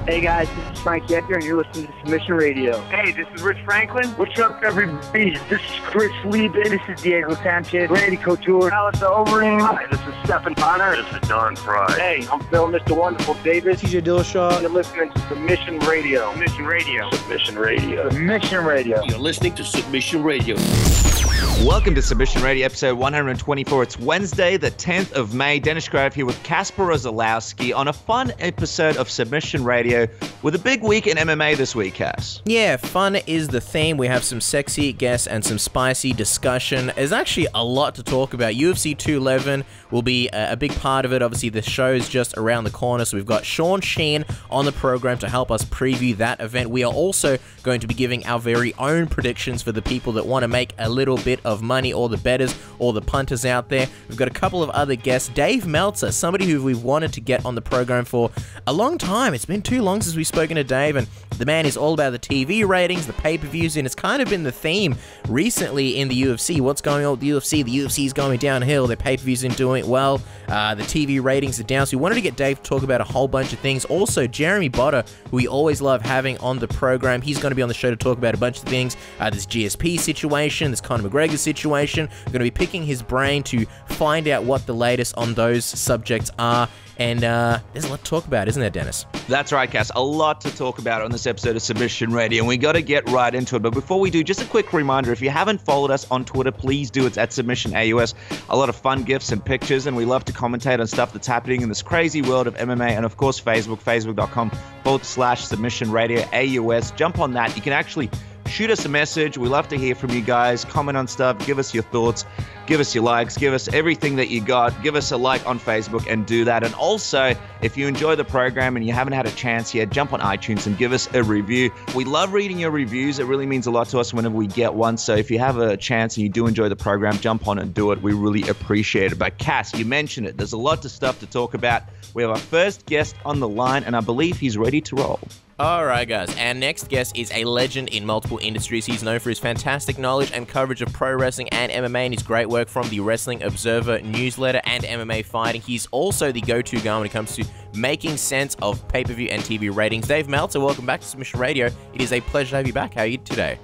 Hey guys, this is Frank Yecker, and you're listening to Submission Radio. Hey, this is Rich Franklin. What's up, everybody? This is Chris Lieben. This is Diego Sanchez. Randy Couture. Alistair Overeem. Hi, this is Stephen Bonner. This is Don Fry. Hey, I'm Phil, Mr. Wonderful Davis. TJ Dillashaw. You're listening to Submission Radio. Submission Radio. Submission Radio. Submission Radio. You're listening to Submission Radio. Welcome to Submission Radio, episode 124. It's Wednesday, the 10th of May. Dennis Grove here with Kasper Rozalowski on a fun episode of Submission Radio with a big week in MMA this week, Cass. Yeah, fun is the theme. We have some sexy guests and some spicy discussion. There's actually a lot to talk about. UFC 211 will be a big part of it. Obviously, the show is just around the corner, so we've got Sean Sheehan on the program to help us preview that event. We are also going to be giving our very own predictions for the people that want to make a little bit of money, or the bettors, or the punters out there. We've got a couple of other guests. Dave Meltzer, somebody who we've wanted to get on the program for a long time. It's been too long since we've spoken to Dave, and the man is all about the TV ratings, the pay-per-views, and it's kind of been the theme recently in the UFC. What's going on with the UFC? The UFC is going downhill. Their pay-per-views aren't doing well. The TV ratings are down. So we wanted to get Dave to talk about a whole bunch of things. Also, Jeremy Botter, who we always love having on the program. He's going to be on the show to talk about a bunch of things. This GSP situation, this Conor McGregor situation. We're going to be picking his brain to find out what the latest on those subjects are. And there's a lot to talk about, isn't there, Dennis? That's right, Cass. A lot to talk about on this episode of Submission Radio, and we got to get right into it. But before we do, just a quick reminder, if you haven't followed us on Twitter, please do. It's at Submission AUS. A lot of fun gifs and pictures, and we love to commentate on stuff that's happening in this crazy world of MMA, and of course, facebook.com/Submission Radio AUS. Jump on that. You can actually shoot us a message. We love to hear from you guys. Comment on stuff. Give us your thoughts. Give us your likes. Give us everything that you got. Give us a like on Facebook and do that. And also, if you enjoy the program and you haven't had a chance yet, jump on iTunes and give us a review. We love reading your reviews. It really means a lot to us whenever we get one. So if you have a chance and you do enjoy the program, jump on and do it. We really appreciate it. But Cass, you mentioned it. There's a lot of stuff to talk about. We have our first guest on the line, and I believe he's ready to roll. All right, guys. Our next guest is a legend in multiple industries. He's known for his fantastic knowledge and coverage of pro wrestling and MMA, and his great work from the Wrestling Observer newsletter and MMA Fighting. He's also the go-to guy when it comes to making sense of pay-per-view and TV ratings. Dave Meltzer, welcome back to Submission Radio. It is a pleasure to have you back. How are you today?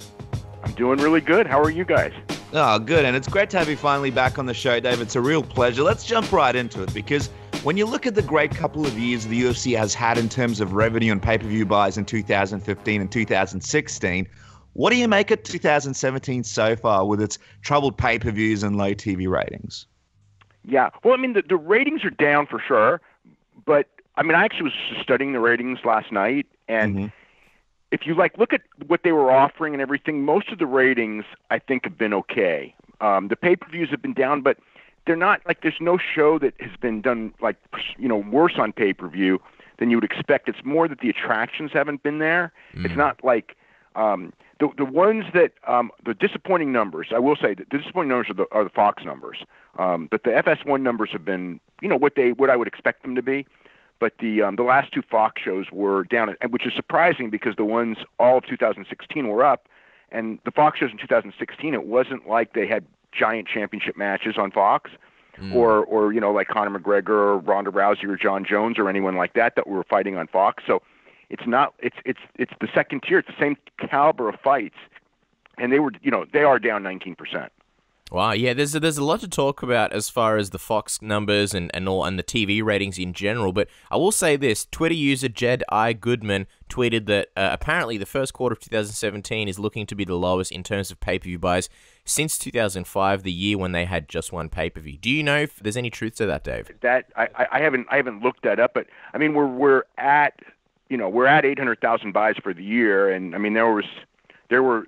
I'm doing really good. How are you guys? Oh, good. And it's great to have you finally back on the show, Dave. It's a real pleasure. Let's jump right into it, because when you look at the great couple of years the UFC has had in terms of revenue and pay-per-view buys in 2015 and 2016, what do you make of 2017 so far with its troubled pay-per-views and low TV ratings? Yeah. Well, I mean, the ratings are down for sure. But, I mean, I actually was studying the ratings last night. And if you, look at what they were offering and everything, most of the ratings, I think, have been okay. The pay-per-views have been down, but they're not, there's no show that has been done, worse on pay-per-view than you would expect. It's more that the attractions haven't been there. It's not like the ones that the disappointing numbers. I will say that the disappointing numbers are the Fox numbers. But the FS1 numbers have been, what I would expect them to be. But the last two Fox shows were down, which is surprising because the ones all of 2016 were up, and the Fox shows in 2016, it wasn't like they had giant championship matches on Fox, or like Conor McGregor or Ronda Rousey or John Jones or anyone like that were fighting on Fox. So it's not it's the second tier. It's the same caliber of fights, and they are down 19%. Wow, yeah, there's a lot to talk about as far as the Fox numbers and the TV ratings in general, but I will say this. Twitter user Jed I. Goodman tweeted that apparently the first quarter of 2017 is looking to be the lowest in terms of pay-per-view buys since 2005, the year when they had just one pay-per-view. Do you know if there's any truth to that, Dave? That I haven't looked that up, but I mean we're at 800,000 buys for the year, and I mean there were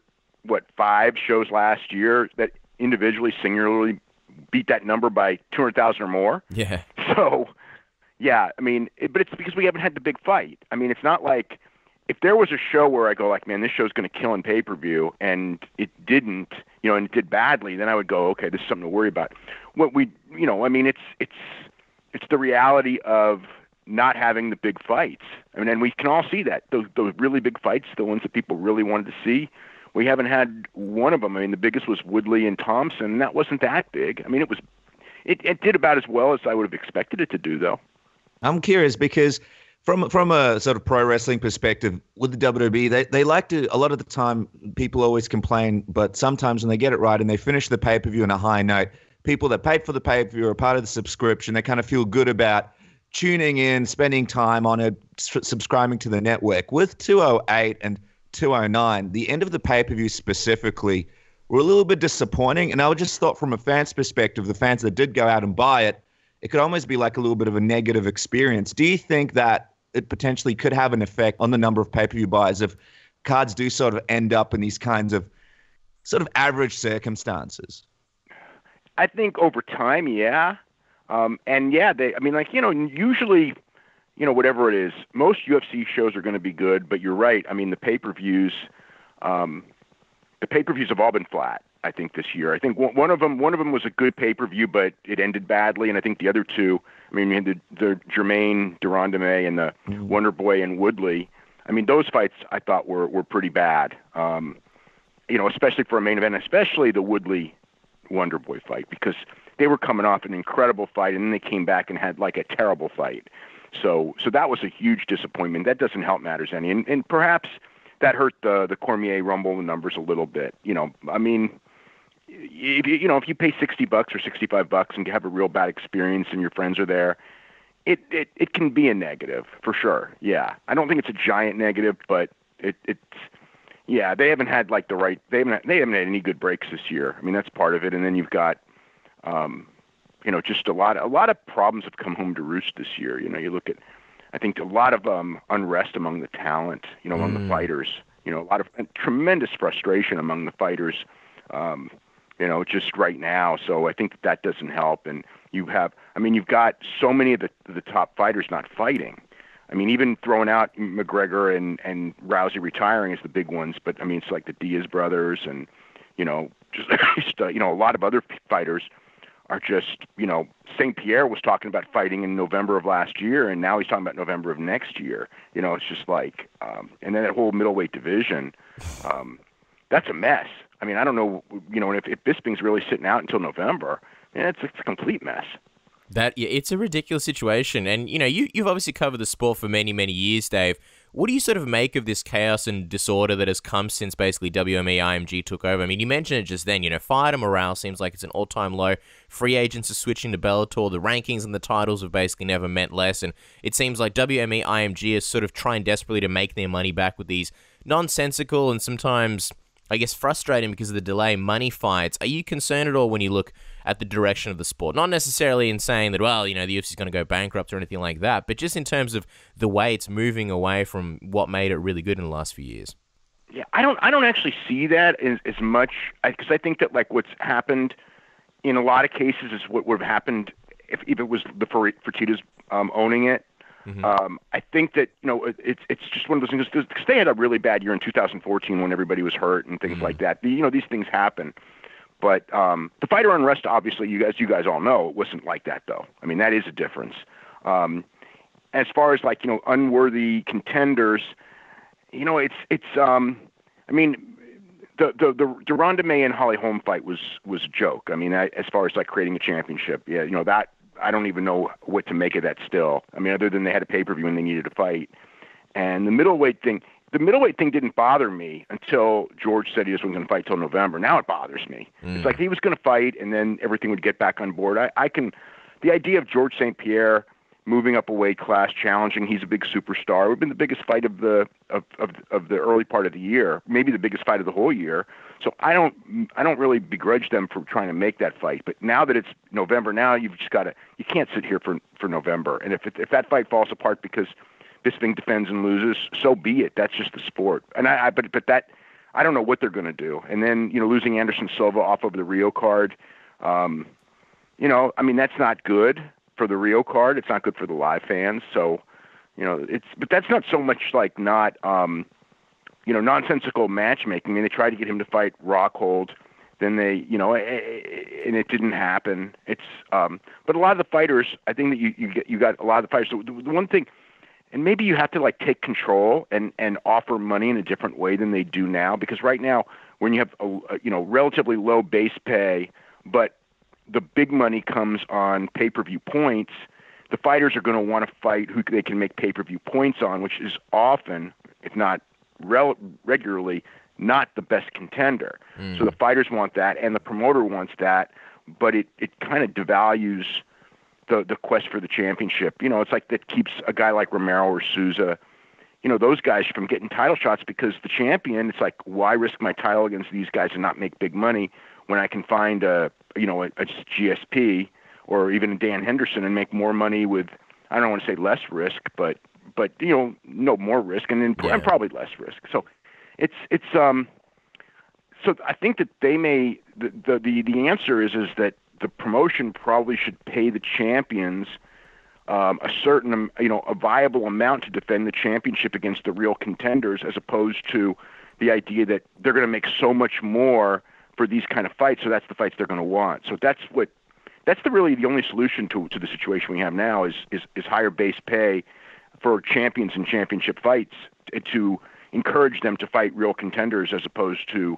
5 shows last year that individually, singularly beat that number by 200,000 or more. Yeah. So, yeah, I mean, but it's because we haven't had the big fight. I mean, it's not like if there was a show where I go man, this show's going to kill in pay-per-view, and it didn't, and it did badly, then I would go, okay, this is something to worry about. What we, I mean, it's the reality of not having the big fights. I mean, and we can all see that those really big fights, the ones that people really wanted to see. We haven't had one of them. I mean, the biggest was Woodley and Thompson, and that wasn't that big. I mean, it did about as well as I would have expected it to do, though. I'm curious because From a sort of pro wrestling perspective, with the WWE, they like to, a lot of the time, people always complain, but sometimes when they get it right and they finish the pay-per-view on a high note, people that paid for the pay-per-view are part of the subscription. They kind of feel good about tuning in, spending time on it, subscribing to the network. With 208 and 209, the end of the pay-per-view specifically were a little bit disappointing, and I just thought from a fan's perspective, the fans that did go out and buy it, it could almost be like a little bit of a negative experience. Do you think that it potentially could have an effect on the number of pay-per-view buys if cards do sort of end up in these kinds of sort of average circumstances? I think over time, yeah. And yeah, usually, whatever it is, most UFC shows are going to be good, but you're right. I mean, the pay-per-views have all been flat, I think, this year. I think one of them was a good pay-per-view, but it ended badly. And I think the other two, I mean, you had the Jermaine Durandame and the Wonder Boy and Woodley. I mean, those fights I thought were pretty bad, especially for a main event, especially the Woodley Wonder Boy fight, because they were coming off an incredible fight, and then they came back and had like a terrible fight. So that was a huge disappointment. That doesn't help matters any. And perhaps that hurt the Cormier Rumble numbers a little bit. I mean, if you pay $60 or $65 and have a real bad experience and your friends are there, it can be a negative for sure. Yeah, I don't think it's a giant negative, but it's yeah, they haven't had like they haven't had any good breaks this year. I mean, that's part of it. And then you've got just a lot of problems have come home to roost this year. You look at, I think, a lot of unrest among the talent, among the fighters, a lot of tremendous frustration among the fighters, just right now. So I think that doesn't help. And you've got so many of the top fighters not fighting. I mean, even throwing out McGregor and Rousey retiring as the big ones, but I mean, it's like the Diaz brothers and, a lot of other fighters are just, St. Pierre was talking about fighting in November of last year, and now he's talking about November of next year. It's just like, and then that whole middleweight division, that's a mess. I mean, I don't know, if Bisping's really sitting out until November, it's a complete mess. It's a ridiculous situation. And, you've obviously covered the sport for many, many years, Dave. What do you sort of make of this chaos and disorder that has come since basically WME-IMG took over? I mean, you mentioned it just then, fighter morale seems like it's an all-time low. Free agents are switching to Bellator. The rankings and the titles have basically never meant less. And it seems like WME-IMG is sort of trying desperately to make their money back with these nonsensical and sometimes, I guess, frustrating because of the delay money fights. Are you concerned at all when you look at the direction of the sport? Not necessarily in saying that, the UFC is going to go bankrupt or anything like that, but just in terms of the way it's moving away from what made it really good in the last few years. Yeah, I don't actually see that as much, because I think that like what's happened in a lot of cases is what would have happened if it was the Fertitas owning it. Mm-hmm. I think that it's just one of those things because they had a really bad year in 2014 when everybody was hurt and things like that. These things happen, but the fighter unrest, obviously, you guys all know, it wasn't like that though. I mean, that is a difference. As far as like unworthy contenders, it's I mean, the Durandame and Holly Holm fight was a joke. I mean, as far as like creating a championship, that. I don't even know what to make of that still. I mean, other than they had a pay-per-view and they needed a fight. And the middleweight thing didn't bother me until George said he wasn't going to fight till November. Now it bothers me. It's like he was going to fight and then everything would get back on board. The idea of George St. Pierre moving up a weight class, challenging, he's a big superstar. It would have been the biggest fight of the early part of the year, maybe the biggest fight of the whole year. So I don't really begrudge them for trying to make that fight. But now that it's November, now you can't sit here for November. And if that fight falls apart because Bisping defends and loses, so be it. That's just the sport. And but that I don't know what they're going to do. And then losing Anderson Silva off of the Rio card, I mean that's not good for the Rio card. It's not good for the live fans. So but that's not so much like not. Nonsensical matchmaking. I mean, they tried to get him to fight Rockhold, then they, and it didn't happen. It's, but a lot of the fighters, I think that you got a lot of the fighters. So the one thing, and maybe you have to like take control and offer money in a different way than they do now, because right now when you have a relatively low base pay, but the big money comes on pay-per-view points, the fighters are going to want to fight who they can make pay-per-view points on, which is often, if not regularly, not the best contender. So the fighters want that, and the promoter wants that, but it kind of devalues the quest for the championship. It's like that keeps a guy like Romero or Souza, those guys from getting title shots, because the champion, it's like, why risk my title against these guys and not make big money when I can find a GSP or even a Dan Henderson and make more money with, I don't want to say less risk, but no more risk and probably less risk. So so I think that they may, the answer is that the promotion probably should pay the champions a certain, a viable amount to defend the championship against the real contenders, as opposed to the idea that they're going to make so much more for these kind of fights, so that's the fights they're going to want. So that's really the only solution to the situation we have now is higher base pay for champions in championship fights to encourage them to fight real contenders, as opposed to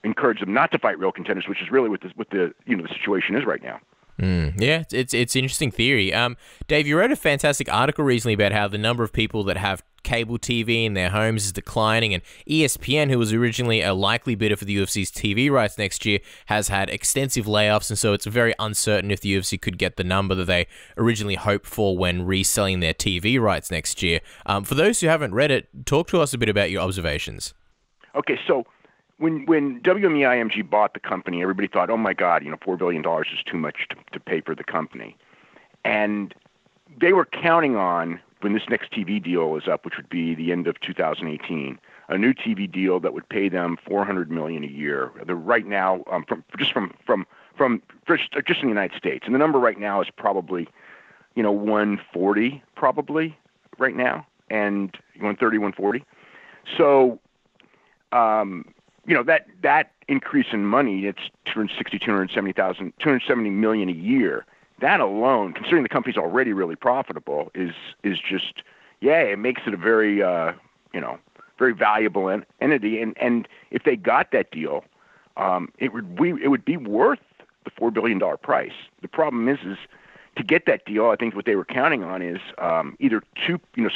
encourage them not to fight real contenders, which is really what the situation is right now. Yeah, it's an interesting theory. Dave, you wrote a fantastic article recently about how the number of people that have cable TV in their homes is declining, and ESPN, who was originally a likely bidder for the UFC's TV rights next year, has had extensive layoffs, and so it's very uncertain if the UFC could get the number that they originally hoped for when reselling their TV rights next year. For those who haven't read it, talk to us a bit about your observations. Okay, so when WME-IMG bought the company, everybody thought, oh my God, $4 billion is too much to pay for the company. And they were counting on, when this next TV deal is up, which would be the end of 2018, a new TV deal that would pay them $400 million a year. Right now, just in the United States, and the number right now is probably, 140 probably right now, and 130, 140. So, that increase in money, it's $270 million a year. That alone, considering the company's already really profitable, is just, it makes it a very, very valuable entity. And if they got that deal, it would be worth the $4 billion price. The problem is to get that deal, I think what they were counting on is either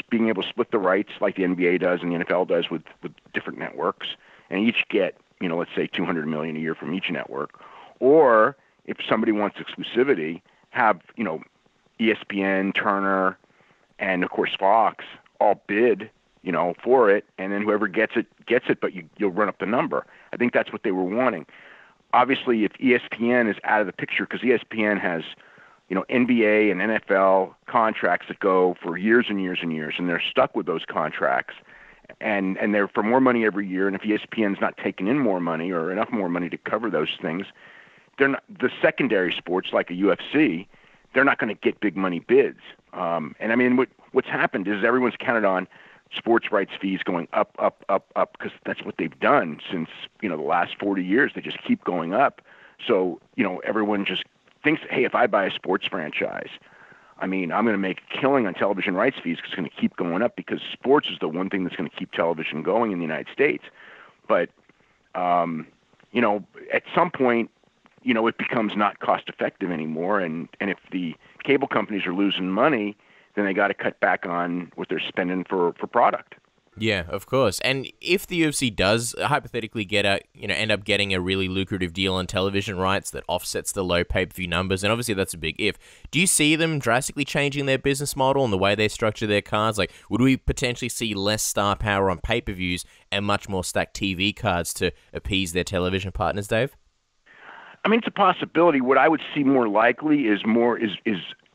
being able to split the rights like the NBA does and the NFL does with different networks, and each get, let's say $200 million a year from each network, or if somebody wants exclusivity, have, ESPN, Turner, and of course Fox all bid, for it, and then whoever gets it, but you'll run up the number. I think that's what they were wanting. Obviously, if ESPN is out of the picture, because ESPN has, NBA and NFL contracts that go for years and years and years, and they're stuck with those contracts, and they're for more money every year, and if ESPN's not taking in more money or enough more money to cover those things, they're not, the secondary sports like a UFC, they're not going to get big money bids. And I mean, what's happened is everyone's counted on sports rights fees going up, because that's what they've done since, the last 40 years. They just keep going up. So, everyone just thinks, hey, if I buy a sports franchise, I mean, I'm going to make a killing on television rights fees because it's going to keep going up, because sports is the one thing that's going to keep television going in the United States. But, at some point, it becomes not cost effective anymore. And if the cable companies are losing money, then they got to cut back on what they're spending for product. Yeah, of course. And if the UFC does hypothetically end up getting a really lucrative deal on television rights that offsets the low pay-per-view numbers, and obviously that's a big if, do you see them drastically changing their business model and the way they structure their cards? Like, would we potentially see less star power on pay-per-views and much more stacked TV cards to appease their television partners, Dave? I mean, it's a possibility. What I would see more likely is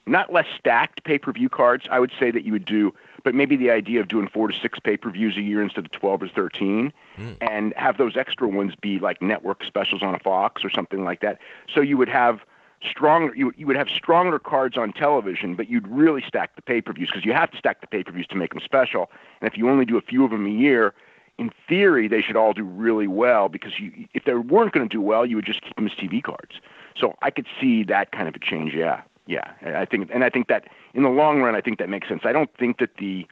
not less stacked pay-per-view cards. I would say that you would do, but maybe the idea of doing 4 to 6 pay-per-views a year instead of 12 or 13, and have those extra ones be like network specials on a Fox or something like that. So you would have stronger cards on television, but you'd really stack the pay-per-views, because you have to stack the pay-per-views to make them special. And if you only do a few of them a year, in theory, they should all do really well, because if they weren't going to do well, you would just keep them as TV cards. So I could see that kind of a change. Yeah. I think that in the long run, I think that makes sense. I don't think that the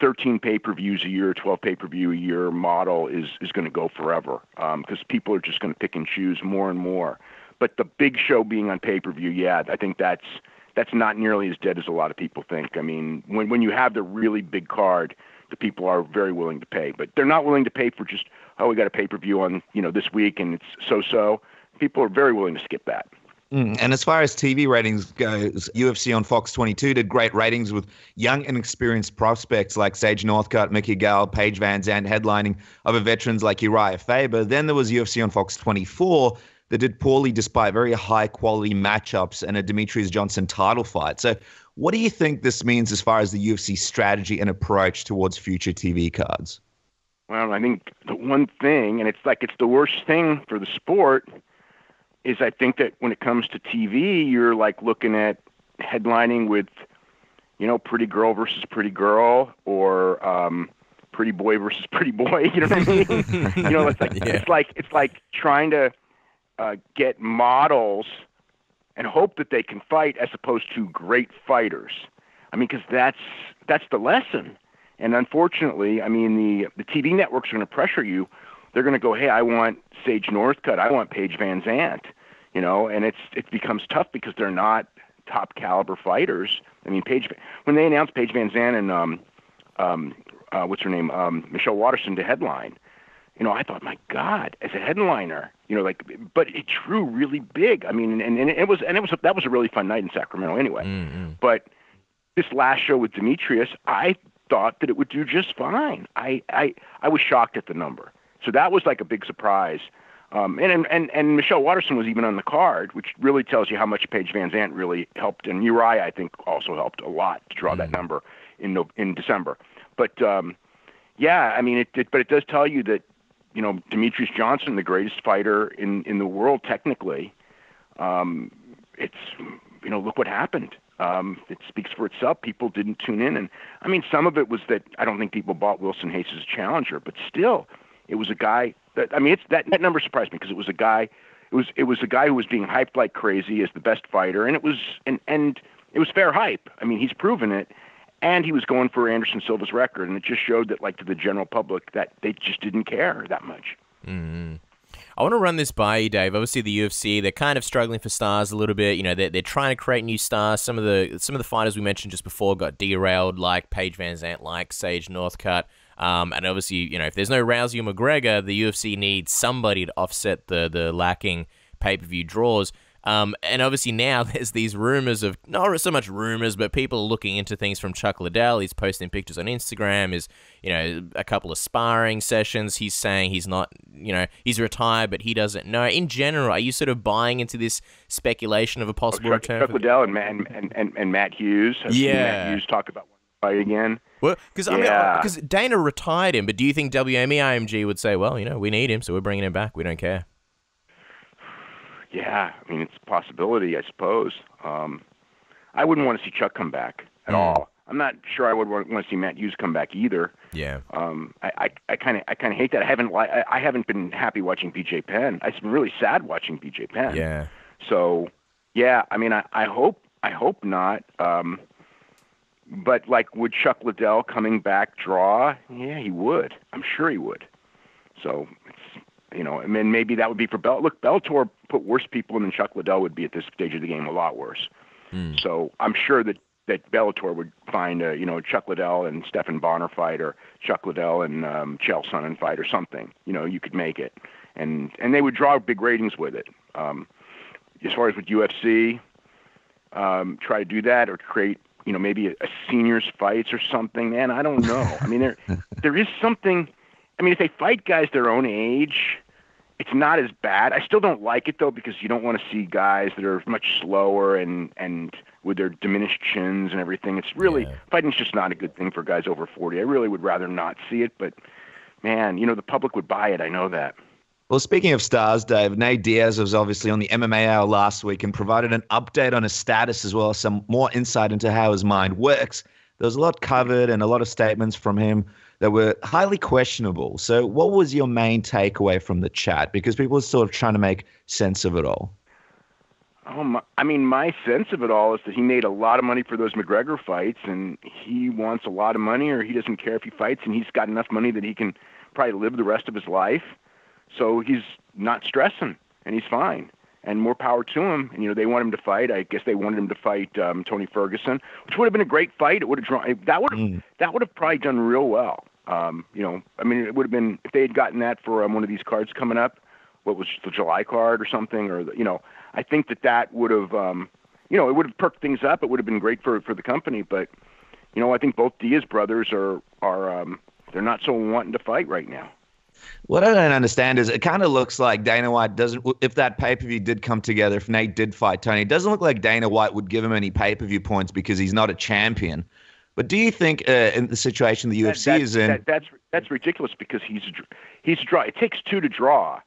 13 pay-per-views a year, 12 pay-per-view a year model is going to go forever, because people are just going to pick and choose more and more. But the big show being on pay-per-view, I think that's that's not nearly as dead as a lot of people think. I mean, when you have the really big card, the people are very willing to pay, but they're not willing to pay for just, oh, we got a pay-per-view on, this week and it's so-so. People are very willing to skip that. And as far as TV ratings goes, UFC on Fox 22 did great ratings with young and experienced prospects like Sage Northcutt, Mickey Gall, Paige Van Zandt headlining over veterans like Uriah Faber. Then there was UFC on Fox 24 that did poorly despite very high-quality matchups and a Demetrius Johnson title fight. So what do you think this means as far as the UFC strategy and approach towards future TV cards? Well, I think the one thing, and it's the worst thing for the sport, is I think that when it comes to TV, you're like looking at headlining with, pretty girl versus pretty girl, or pretty boy versus pretty boy. You know what I mean? It's like trying to get models and hope that they can fight as opposed to great fighters. I mean, because that's the lesson. And unfortunately, I mean, the TV networks are going to pressure you. They're going to go, hey, I want Sage Northcutt, I want Paige Van Zandt, and it becomes tough because they're not top caliber fighters. I mean, when they announced Paige Van Zandt and what's her name, Michelle Waterson to headline, I thought, my God, as a headliner, but it drew really big. I mean, and that was a really fun night in Sacramento anyway. Mm-hmm. But this last show with Demetrius, I thought that it would do just fine. I was shocked at the number. So that was like a big surprise. And Michelle Waterson was even on the card, which really tells you how much Paige Van Zandt really helped. And Uriah, I think, also helped a lot to draw that number in December. But, yeah, I mean, it does tell you that, Demetrius Johnson, the greatest fighter in the world, technically, it's, look what happened. It speaks for itself. People didn't tune in. And I mean, some of it was that I don't think people bought Wilson Hayes as a challenger, but still it was a guy that, I mean, that number surprised me because it was a guy, it was a guy who was being hyped like crazy as the best fighter. And it was, and it was fair hype. I mean, he's proven it. And he was going for Anderson Silva's record. And it just showed that, like, to the general public that they just didn't care that much. Mm-hmm. I want to run this by you, Dave. Obviously, the UFC, they're kind of struggling for stars a little bit. They're trying to create new stars. Some of the fighters we mentioned just before got derailed, like Paige Van Zandt, like Sage Northcutt. And obviously, if there's no Rousey or McGregor, the UFC needs somebody to offset the lacking pay-per-view draws. And obviously now there's these rumors of, not so much rumors, but people looking into things from Chuck Liddell. He's posting pictures on Instagram, a couple of sparring sessions. He's saying he's not, he's retired, but he doesn't know. In general, are you sort of buying into this speculation of a possible return? Chuck Liddell and Matt Hughes. I've seen Matt Hughes talk about one fight again. Well, because Dana retired him, but do you think WME-IMG would say, well, we need him, so we're bringing him back. We don't care. Yeah, I mean, it's a possibility, I suppose. I wouldn't want to see Chuck come back at all. I'm not sure I would want to see Matt Hughes come back either. Yeah. I kind of hate that. I haven't been happy watching BJ Penn. I've been really sad watching BJ Penn. Yeah. So, yeah, I mean, I hope not. But like, would Chuck Liddell coming back draw? Yeah, he would. I'm sure he would. So it's. I mean, maybe that would be for Look, Bellator put worse people in than Chuck Liddell would be at this stage of the game, a lot worse. So I'm sure that Bellator would find a Chuck Liddell and Stephan Bonner fight, or Chuck Liddell and Chael Sonnen fight, or something. You could make it, and they would draw big ratings with it. As far as with UFC, try to do that or create maybe a seniors fights or something. Man, I don't know. I mean, there is something. I mean, if they fight guys their own age, it's not as bad. I still don't like it, though, because you don't want to see guys that are much slower and with their diminished chins and everything. It's really, fighting's just not a good thing for guys over 40. I really would rather not see it, but, man, the public would buy it. I know that. Well, speaking of stars, Dave, Nate Diaz was obviously on the MMA Hour last week and provided an update on his status as well as some more insight into how his mind works. There was a lot covered and a lot of statements from him that were highly questionable. So what was your main takeaway from the chat? Because people are sort of trying to make sense of it all. My sense of it all is that he made a lot of money for those McGregor fights, and he wants a lot of money, or he doesn't care if he fights, and he's got enough money that he can probably live the rest of his life. So he's not stressing, and he's fine. and more power to him. And they want him to fight. I guess they wanted him to fight Tony Ferguson, which would have been a great fight. It would have drawn that would have probably done real well. I mean, it would have been if they had gotten that for one of these cards coming up. What was the July card or something? Or I think that would have it would have perked things up. It would have been great for the company. But I think both Diaz brothers are they're not so wanting to fight right now. What I don't understand is it kind of looks like Dana White doesn't, if that pay-per-view did come together, if Nate did fight Tony, it doesn't look like Dana White would give him any pay-per-view points because he's not a champion. But do you think in the situation the UFC is in... That's ridiculous because he's a draw. It takes two to draw.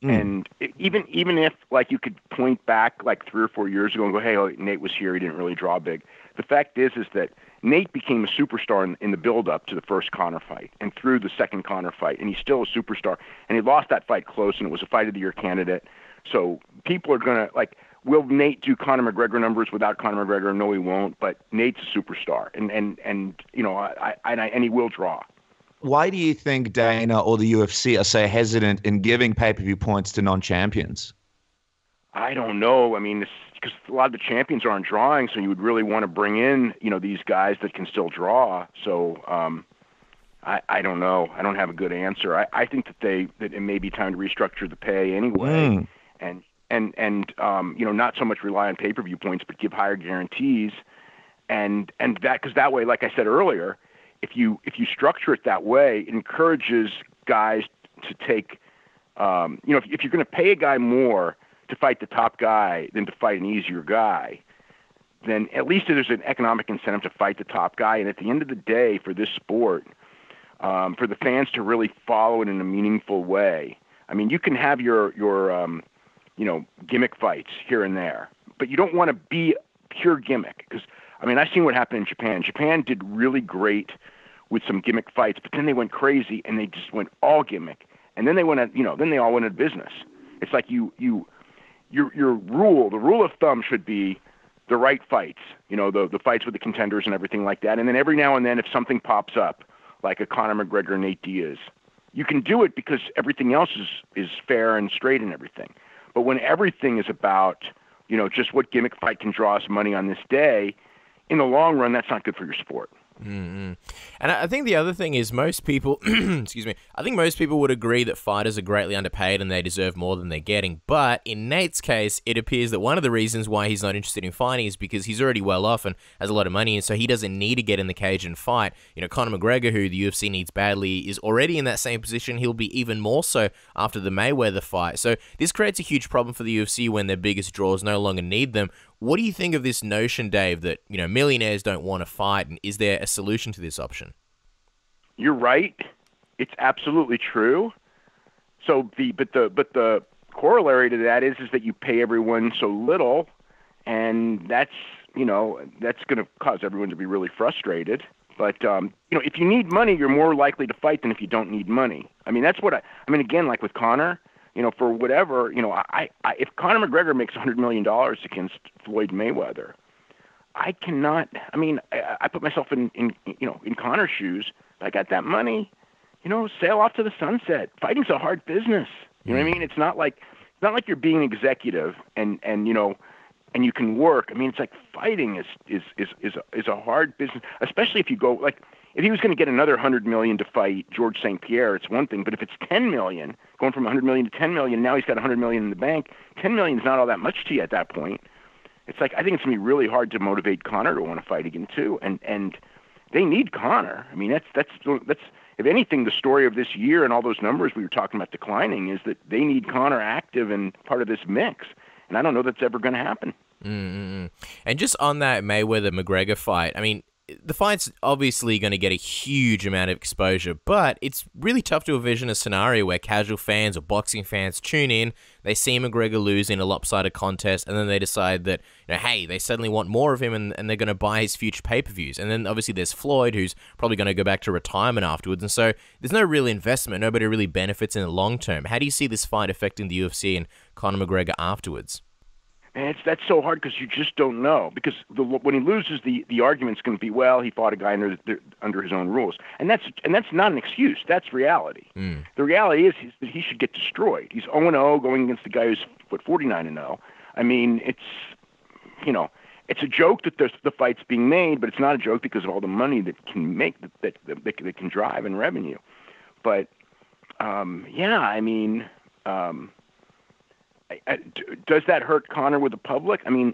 And even if, like, you could point back like 3 or 4 years ago and go, hey, Nate was here, he didn't really draw big. The fact is that Nate became a superstar in the build-up to the first Conor fight and through the second Conor fight, and he's still a superstar. And he lost that fight close, and it was a Fight of the Year candidate. So people are going to, like, will Nate do Conor McGregor numbers without Conor McGregor? No, he won't, but Nate's a superstar, and he will draw. Why do you think Dana or the UFC are so hesitant in giving pay-per-view points to non-champions? I don't know. I mean, because a lot of the champions aren't drawing, so you would really want to bring in, these guys that can still draw. So I don't know. I don't have a good answer. I think that it may be time to restructure the pay anyway, and not so much rely on pay-per-view points, but give higher guarantees, and that because that way, like I said earlier, if you structure it that way, it encourages guys to take, if you're going to pay a guy more to fight the top guy than to fight an easier guy, then at least there's an economic incentive to fight the top guy. And at the end of the day, for this sport, for the fans to really follow it in a meaningful way, I mean, you can have your gimmick fights here and there, but you don't want to be pure gimmick because, I mean, I've seen what happened in Japan. Japan did really great with some gimmick fights, but then they went crazy and they just went all gimmick. And then they went, then they all went into business. It's like your rule, the rule of thumb should be the right fights, the fights with the contenders and everything like that. And then every now and then, if something pops up, like a Conor McGregor, Nate Diaz, you can do it because everything else is fair and straight and everything. But when everything is about, just what gimmick fight can draw us money on this day, in the long run, that's not good for your sport. Mm-hmm. And I think the other thing is most people, excuse me, I think most people would agree that fighters are greatly underpaid and they deserve more than they're getting. But in Nate's case, it appears that one of the reasons why he's not interested in fighting is because he's already well off and has a lot of money, and so he doesn't need to get in the cage and fight. Conor McGregor, who the UFC needs badly, is already in that same position. He'll be even more so after the Mayweather fight. So this creates a huge problem for the UFC when their biggest draws no longer need them. What do you think of this notion, Dave, that millionaires don't want to fight, and is there a solution to this option? You're right. It's absolutely true. So the corollary to that is that you pay everyone so little, and that's going to cause everyone to be really frustrated. But if you need money, you're more likely to fight than if you don't need money. I mean, that's what again, like with Conor. For whatever, if Conor McGregor makes $100 million against Floyd Mayweather, I cannot. I mean, I put myself in Conor's shoes. If I got that money, sail off to the sunset. Fighting's a hard business. You know what I mean? It's not like you're being an executive and you can work. I mean, it's like fighting is a hard business, especially if you go like. If he was going to get another $100 million to fight George St. Pierre, it's one thing. But if it's $10 million, going from $100 million to $10 million, now he's got $100 million in the bank. $10 million is not all that much to you at that point. It's like I think it's going to be really hard to motivate Conor to want to fight again too. And they need Conor. I mean, that's if anything, the story of this year and all those numbers we were talking about declining is that they need Conor active and part of this mix. And I don't know that's ever going to happen. Mm-hmm. And just on that Mayweather-McGregor fight, I mean, the fight's obviously going to get a huge amount of exposure, but it's really tough to envision a scenario where casual fans or boxing fans tune in, they see McGregor lose in a lopsided contest, and then they decide that, hey, they suddenly want more of him and they're going to buy his future pay-per-views. And then obviously there's Floyd, who's probably going to go back to retirement afterwards, and so there's no real investment. Nobody really benefits in the long term. How do you see this fight affecting the UFC and Conor McGregor afterwards? And that's so hard because you just don't know. Because when he loses, the argument's going to be, well, he fought a guy under his own rules, and that's not an excuse. That's reality. The reality is that he should get destroyed. He's 0-0 going against the guy who's 49-0. I mean, it's it's a joke that the fight's being made, but it's not a joke because of all the money that can make that can drive in revenue. But I mean, does that hurt Conor with the public? I mean,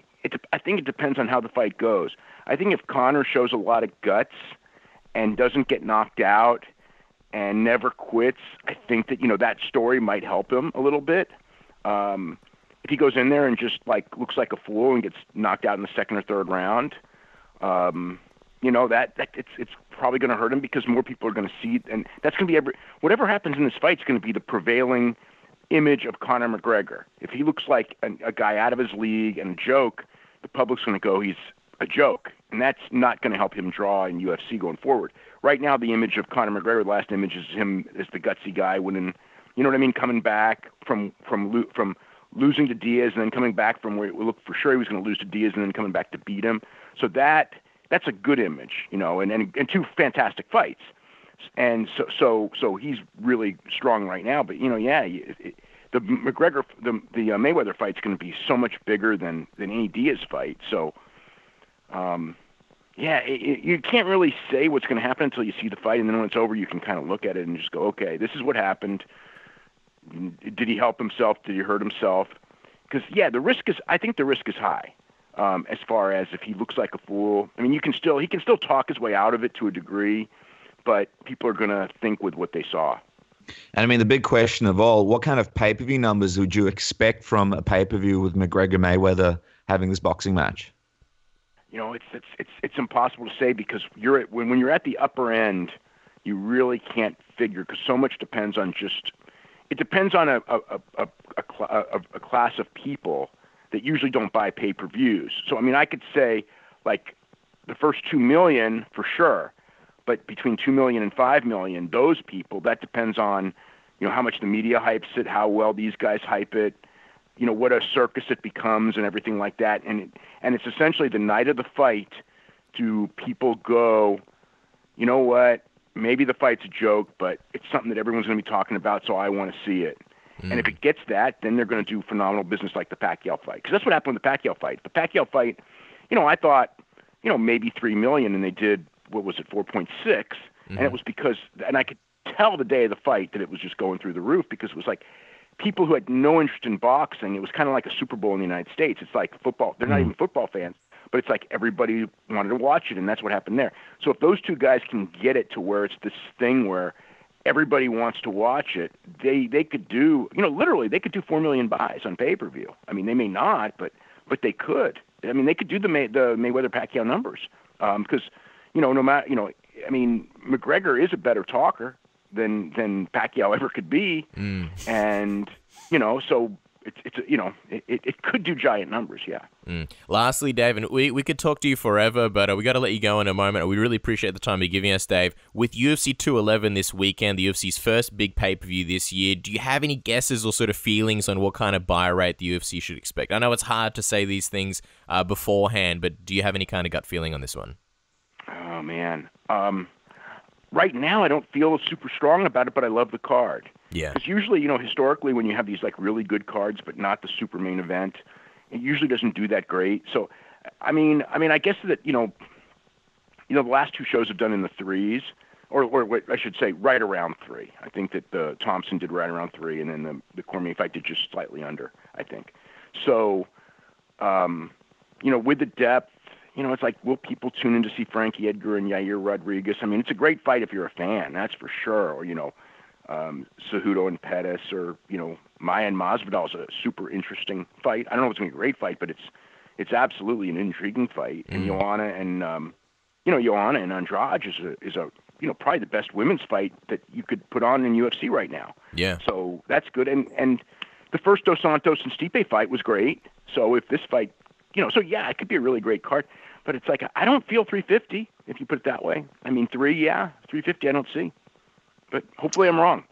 I think it depends on how the fight goes. I think if Conor shows a lot of guts and doesn't get knocked out and never quits, I think that that story might help him a little bit. If he goes in there and just looks like a fool and gets knocked out in the second or third round, that it's probably going to hurt him because more people are going to see, and that's going to be whatever happens in this fight is going to be the prevailing image of Conor McGregor. If he looks like a guy out of his league and a joke, the public's going to go, he's a joke, and that's not going to help him draw in UFC going forward. Right now, the image of Conor McGregor, the last image is him as the gutsy guy winning. You know what I mean? Coming back from losing to Diaz and then coming back from where it looked for sure he was going to lose to Diaz and then coming back to beat him. So that's a good image, and two fantastic fights. And so he's really strong right now. But the McGregor, the Mayweather fight's going to be so much bigger than any Diaz fight. So you can't really say what's going to happen until you see the fight, and then when it's over, you can kind of look at it and just go, okay, this is what happened. Did he help himself? Did he hurt himself? Because I think the risk is high. As far as if he looks like a fool, I mean, he can still talk his way out of it to a degree, but people are going to think with what they saw. And I mean, the big question of all, what kind of pay-per-view numbers would you expect from a pay-per-view with McGregor Mayweather having this boxing match? It's impossible to say because when you're at the upper end, you really can't figure because so much depends on it depends on a class of people that usually don't buy pay-per-views. So I mean, I could say the first 2 million for sure, but between 2 million and 5 million, those people, that depends on how much the media hypes it, how well these guys hype it, what a circus it becomes and everything like that. And it's essentially the night of the fight, do people go, you know what, maybe the fight's a joke, but it's something that everyone's going to be talking about, so I want to see it. And if it gets that, then they're going to do phenomenal business like the Pacquiao fight. Because that's what happened with the Pacquiao fight. The Pacquiao fight, I thought, maybe 3 million, and they did, 4.6. And it was because, and I could tell the day of the fight that it was just going through the roof because it was like people who had no interest in boxing. It was kind of like a Super Bowl in the United States. It's like football. They're not even football fans, but it's like everybody wanted to watch it, and that's what happened there. So if those two guys can get it to where it's this thing where everybody wants to watch it, they could do, literally they could do 4 million buys on pay-per-view. I mean, they may not, but they could. I mean, they could do the Mayweather-Pacquiao numbers because, no matter, I mean, McGregor is a better talker than Pacquiao ever could be, and so it could do giant numbers, yeah. Lastly, Dave, and we could talk to you forever, but we got to let you go in a moment. We really appreciate the time you're giving us, Dave. With UFC 211 this weekend, the UFC's first big pay-per-view this year, do you have any guesses or sort of feelings on what kind of buy rate the UFC should expect? I know it's hard to say these things beforehand, but do you have any kind of gut feeling on this one? Oh, man. Right now, I don't feel super strong about it, but I love the card. Yeah. Because usually, historically, when you have these really good cards, but not the super main event, it usually doesn't do that great. So, I mean, I guess that the last two shows have done in the threes, or what I should say, right around 3. I think that the Thompson did right around 3, and then the Cormier fight did just slightly under, I think. So, with the depth. It's like, will people tune in to see Frankie Edgar and Yair Rodriguez? I mean, it's a great fight if you're a fan, that's for sure. Or, Cejudo and Pettis, or, Maya and Masvidal is a super interesting fight. I don't know if it's going to be a great fight, but it's absolutely an intriguing fight. And Joanna and Andrade is a probably the best women's fight that you could put on in UFC right now. Yeah. So that's good. And the first Dos Santos and Stipe fight was great. So if this fight, it could be a really great card. But it's like, I don't feel 350, if you put it that way. I mean, 350 I don't see. But hopefully I'm wrong.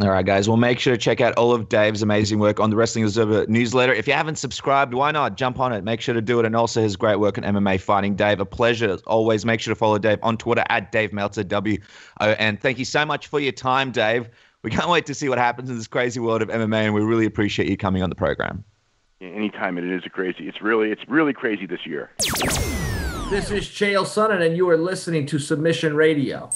All right, guys. Well, make sure to check out all of Dave's amazing work on the Wrestling Observer newsletter. If you haven't subscribed, why not? Jump on it. Make sure to do it. And also his great work on MMA fighting. Dave, a pleasure as always. Make sure to follow Dave on Twitter at Dave Meltzer, WON. Thank you so much for your time, Dave. We can't wait to see what happens in this crazy world of MMA, and we really appreciate you coming on the program. anytime it is crazy. It's really crazy this year. This is Chael Sonnen, and you are listening to Submission Radio.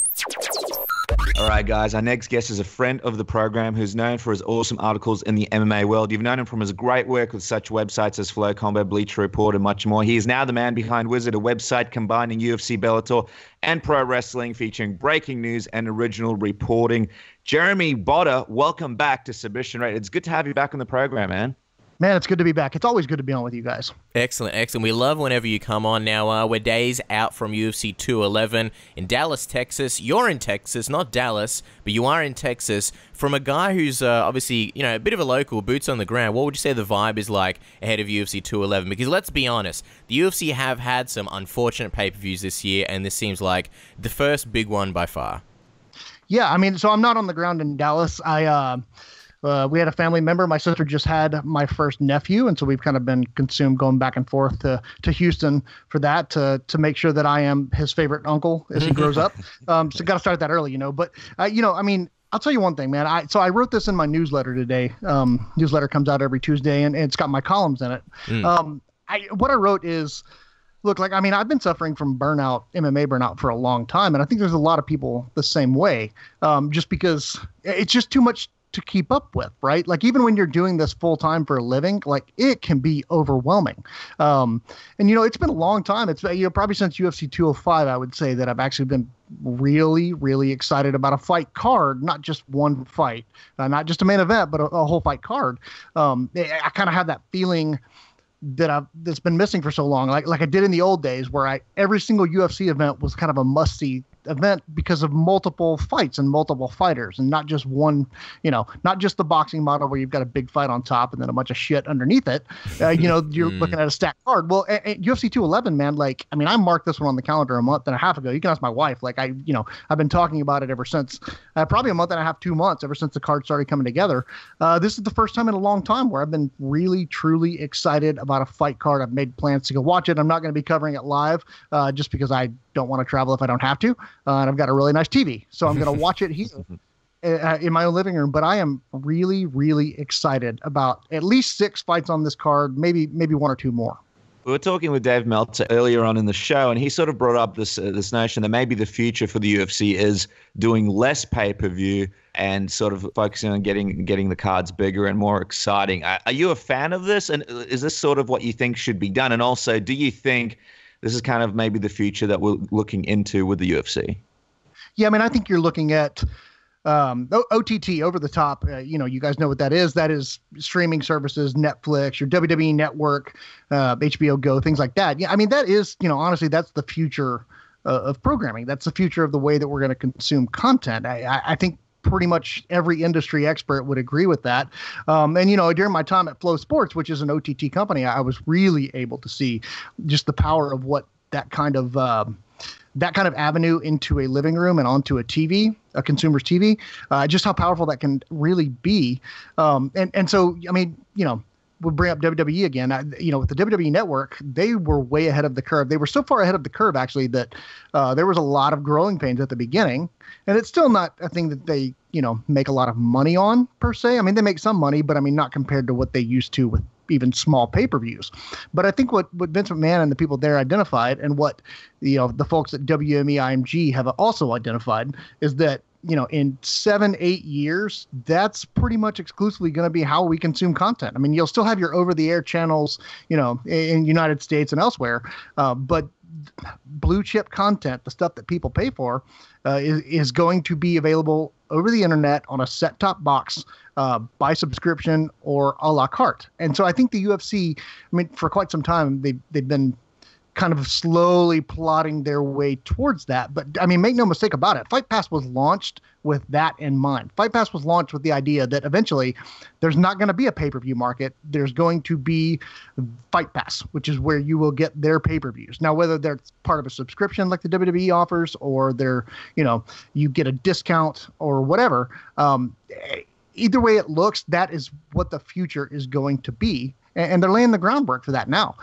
All right, guys, our next guest is a friend of the program who's known for his awesome articles in the MMA world. You've known him from his great work with such websites as Flow Combat, Bleacher Report, and much more. He is now the man behind Wizard, a website combining UFC, Bellator, and pro wrestling, featuring breaking news and original reporting. Jeremy Botter, welcome back to Submission Radio. It's good to have you back on the program, man. Man, it's good to be back. It's always good to be on with you guys. Excellent. We love whenever you come on. Now, we're days out from UFC 211 in Dallas, Texas. You're in Texas, not Dallas, but you are in Texas. From a guy who's obviously, a bit of a local, boots on the ground, what would you say the vibe is like ahead of UFC 211? Because let's be honest, the UFC have had some unfortunate pay-per-views this year, and this seems like the first big one by far. Yeah, so I'm not on the ground in Dallas. We had a family member. My sister just had my first nephew, and so we've kind of been consumed going back and forth to Houston for that to make sure that I am his favorite uncle as he grows up. So got to start that early, But I'll tell you one thing, man. I wrote this in my newsletter today. Newsletter comes out every Tuesday, and it's got my columns in it. What I wrote is, look, I've been suffering from MMA burnout for a long time, and I think there's a lot of people the same way, just because it's just too much to keep up with, right? Like, even when you're doing this full time for a living, like, it can be overwhelming. And it's been a long time. It's probably since UFC 205, I would say, that I've actually been really, really excited about a fight card, not just one fight, not just a main event, but a whole fight card. I kind of have that feeling that's been missing for so long, like I did in the old days, where every single UFC event was kind of a must-see event because of multiple fights and multiple fighters, and not just one, not just the boxing model where you've got a big fight on top and then a bunch of shit underneath it. You're looking at a stacked card. Well, at UFC 211, man, I marked this one on the calendar a month and a half ago. You can ask my wife. I've been talking about it ever since, probably a month and a half, 2 months, ever since the card started coming together. This is the first time in a long time where I've been really, truly excited about a fight card. I've made plans to go watch it. I'm not going to be covering it live, just because I don't want to travel if I don't have to. And I've got a really nice TV, so I'm going to watch it here in my own living room. But I am really, really excited about at least 6 fights on this card, maybe 1 or 2 more. We were talking with Dave Meltzer earlier on in the show, and he sort of brought up this notion that maybe the future for the UFC is doing less pay-per-view and sort of focusing on getting the cards bigger and more exciting. Are you a fan of this? And is this sort of what you think should be done? And also, do you think this is kind of maybe the future that we're looking into with the UFC? Yeah, I think you're looking at OTT, over the top. You guys know what that is. That is streaming services, Netflix, your WWE Network, HBO Go, things like that. Yeah, that is, honestly, that's the future of programming. That's the future of the way that we're going to consume content. I think pretty much every industry expert would agree with that. And during my time at Flow Sports, which is an OTT company, I was really able to see just the power of what that kind of avenue into a living room and onto a TV, a consumer's TV, just how powerful that can really be. And so, we'll bring up WWE again. With the WWE Network, they were way ahead of the curve. They were so far ahead of the curve, actually, that there was a lot of growing pains at the beginning. And it's still not a thing that they, make a lot of money on, per se. They make some money, but not compared to what they used to with even small pay-per-views. But I think what Vince McMahon and the people there identified, and what the folks at WME-IMG have also identified, is that in 7-8 years, that's pretty much exclusively going to be how we consume content. You'll still have your over-the-air channels, in United States and elsewhere, but blue chip content, the stuff that people pay for, is going to be available over the internet on a set-top box, by subscription or a la carte. And so I think the UFC, for quite some time, they've been kind of slowly plotting their way towards that. But make no mistake about it, Fight Pass was launched with that in mind. Fight Pass was launched with the idea that eventually there's not going to be a pay-per-view market. There's going to be Fight Pass, which is where you will get their pay-per-views. Now, whether they're part of a subscription like the WWE offers, or they're, you get a discount or whatever, either way it looks, that is what the future is going to be. And they're laying the groundwork for that now.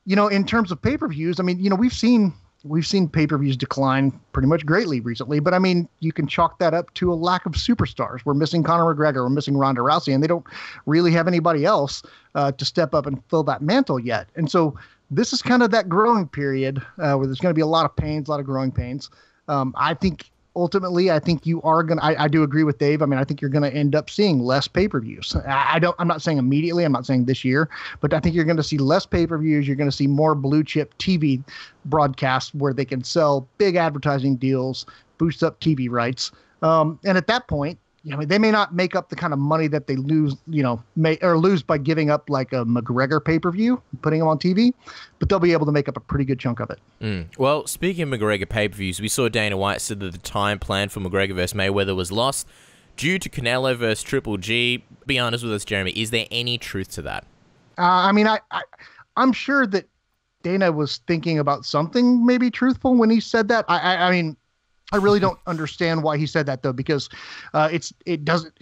In terms of pay-per-views, we've seen we've seen pay-per-views decline pretty much greatly recently, but I mean, you can chalk that up to a lack of superstars. We're missing Conor McGregor, we're missing Ronda Rousey, and they don't really have anybody else to step up and fill that mantle yet. And so this is kind of that growing period where there's going to be a lot of pains, a lot of growing pains. I think ultimately, I think you are going to, I do agree with Dave. I mean, I think you're going to end up seeing less pay-per-views. I'm not saying immediately, I'm not saying this year, but I think you're going to see less pay-per-views. You're going to see more blue chip TV broadcasts where they can sell big advertising deals, boost up TV rights. And at that point, they may not make up the kind of money that they lose, lose by giving up like a McGregor pay-per-view, putting them on TV, but they'll be able to make up a pretty good chunk of it. Well, speaking of McGregor pay-per-views, we saw Dana White said that the time planned for McGregor versus Mayweather was lost due to Canelo versus Triple G. Be honest with us, Jeremy. Is there any truth to that? I'm sure that Dana was thinking about something maybe truthful when he said that. I mean, I really don't understand why he said that, though, because it doesn't,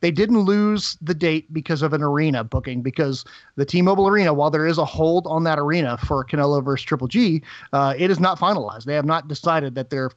they didn't lose the date because of an arena booking, because the T-Mobile Arena, while there is a hold on that arena for Canelo versus Triple G, it is not finalized. They have not decided that they're,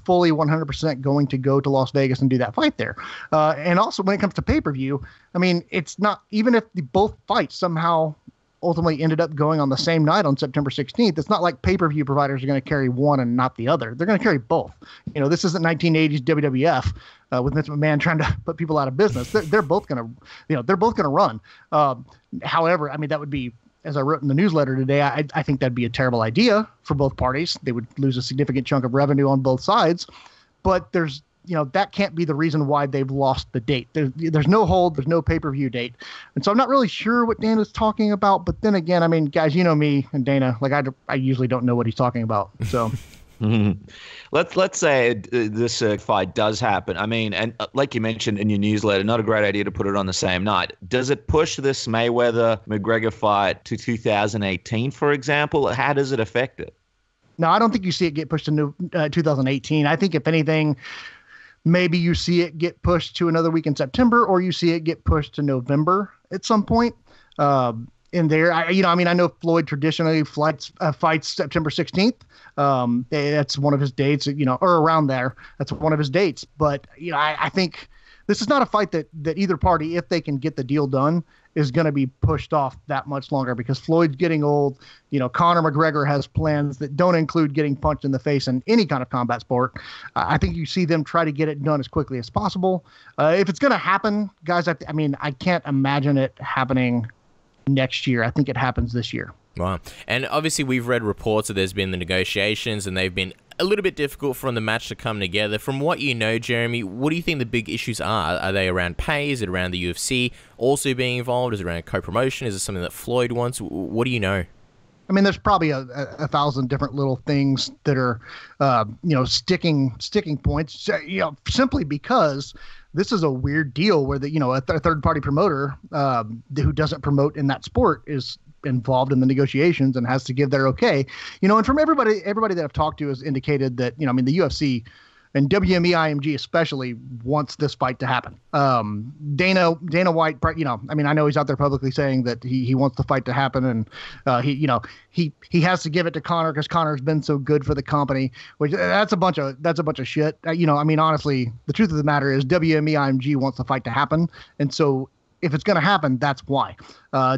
fully 100% going to go to Las Vegas and do that fight there. And also when it comes to pay-per-view, I mean, it's not, even if both fights somehow ultimately ended up going on the same night on September 16th, it's not like pay-per-view providers are going to carry one and not the other. They're going to carry both. This isn't 1980s WWF with Vince McMahon trying to put people out of business. They're both going to run. However, I mean, that would be, as I wrote in the newsletter today, I think that'd be a terrible idea for both parties. They would lose a significant chunk of revenue on both sides, but that can't be the reason why they've lost the date. There's no hold, there's no pay-per-view date. And so I'm not really sure what Dana's talking about, but then again, I mean, guys, you know me and Dana, like I usually don't know what he's talking about. So let's say this fight does happen. I mean, and like you mentioned in your newsletter, not a great idea to put it on the same night. Does it push this Mayweather-McGregor fight to 2018, for example? How does it affect it? No, I don't think you see it get pushed to 2018. I think if anything, maybe you see it get pushed to another week in September, or you see it get pushed to November at some point. In there, I know Floyd traditionally fights September 16th. That's one of his dates, or around there. That's one of his dates. But I think this is not a fight that either party, if they can get the deal done, is going to be pushed off that much longer, because Floyd's getting old. Conor McGregor has plans that don't include getting punched in the face in any kind of combat sport. I think you see them try to get it done as quickly as possible. If it's going to happen, guys, I can't imagine it happening next year. I think it happens this year. Wow. And obviously we've read reports that there's been the negotiations and they've been a little bit difficult for the match to come together. From what you know, Jeremy, what do you think the big issues are? Are they around pay? Is it around the UFC also being involved? Is it around co-promotion? Is it something that Floyd wants? What do you know? I mean, there's probably a thousand different little things that are, sticking points, simply because this is a weird deal where a third-party promoter who doesn't promote in that sport is involved in the negotiations and has to give their okay. And from everybody that I've talked to has indicated that, the UFC and WME-IMG especially wants this fight to happen. Dana White, I know he's out there publicly saying that he wants the fight to happen, and he has to give it to Conor because Conor's been so good for the company. Which that's a bunch of shit. Honestly, the truth of the matter is WME-IMG wants the fight to happen, and so if it's going to happen, that's why.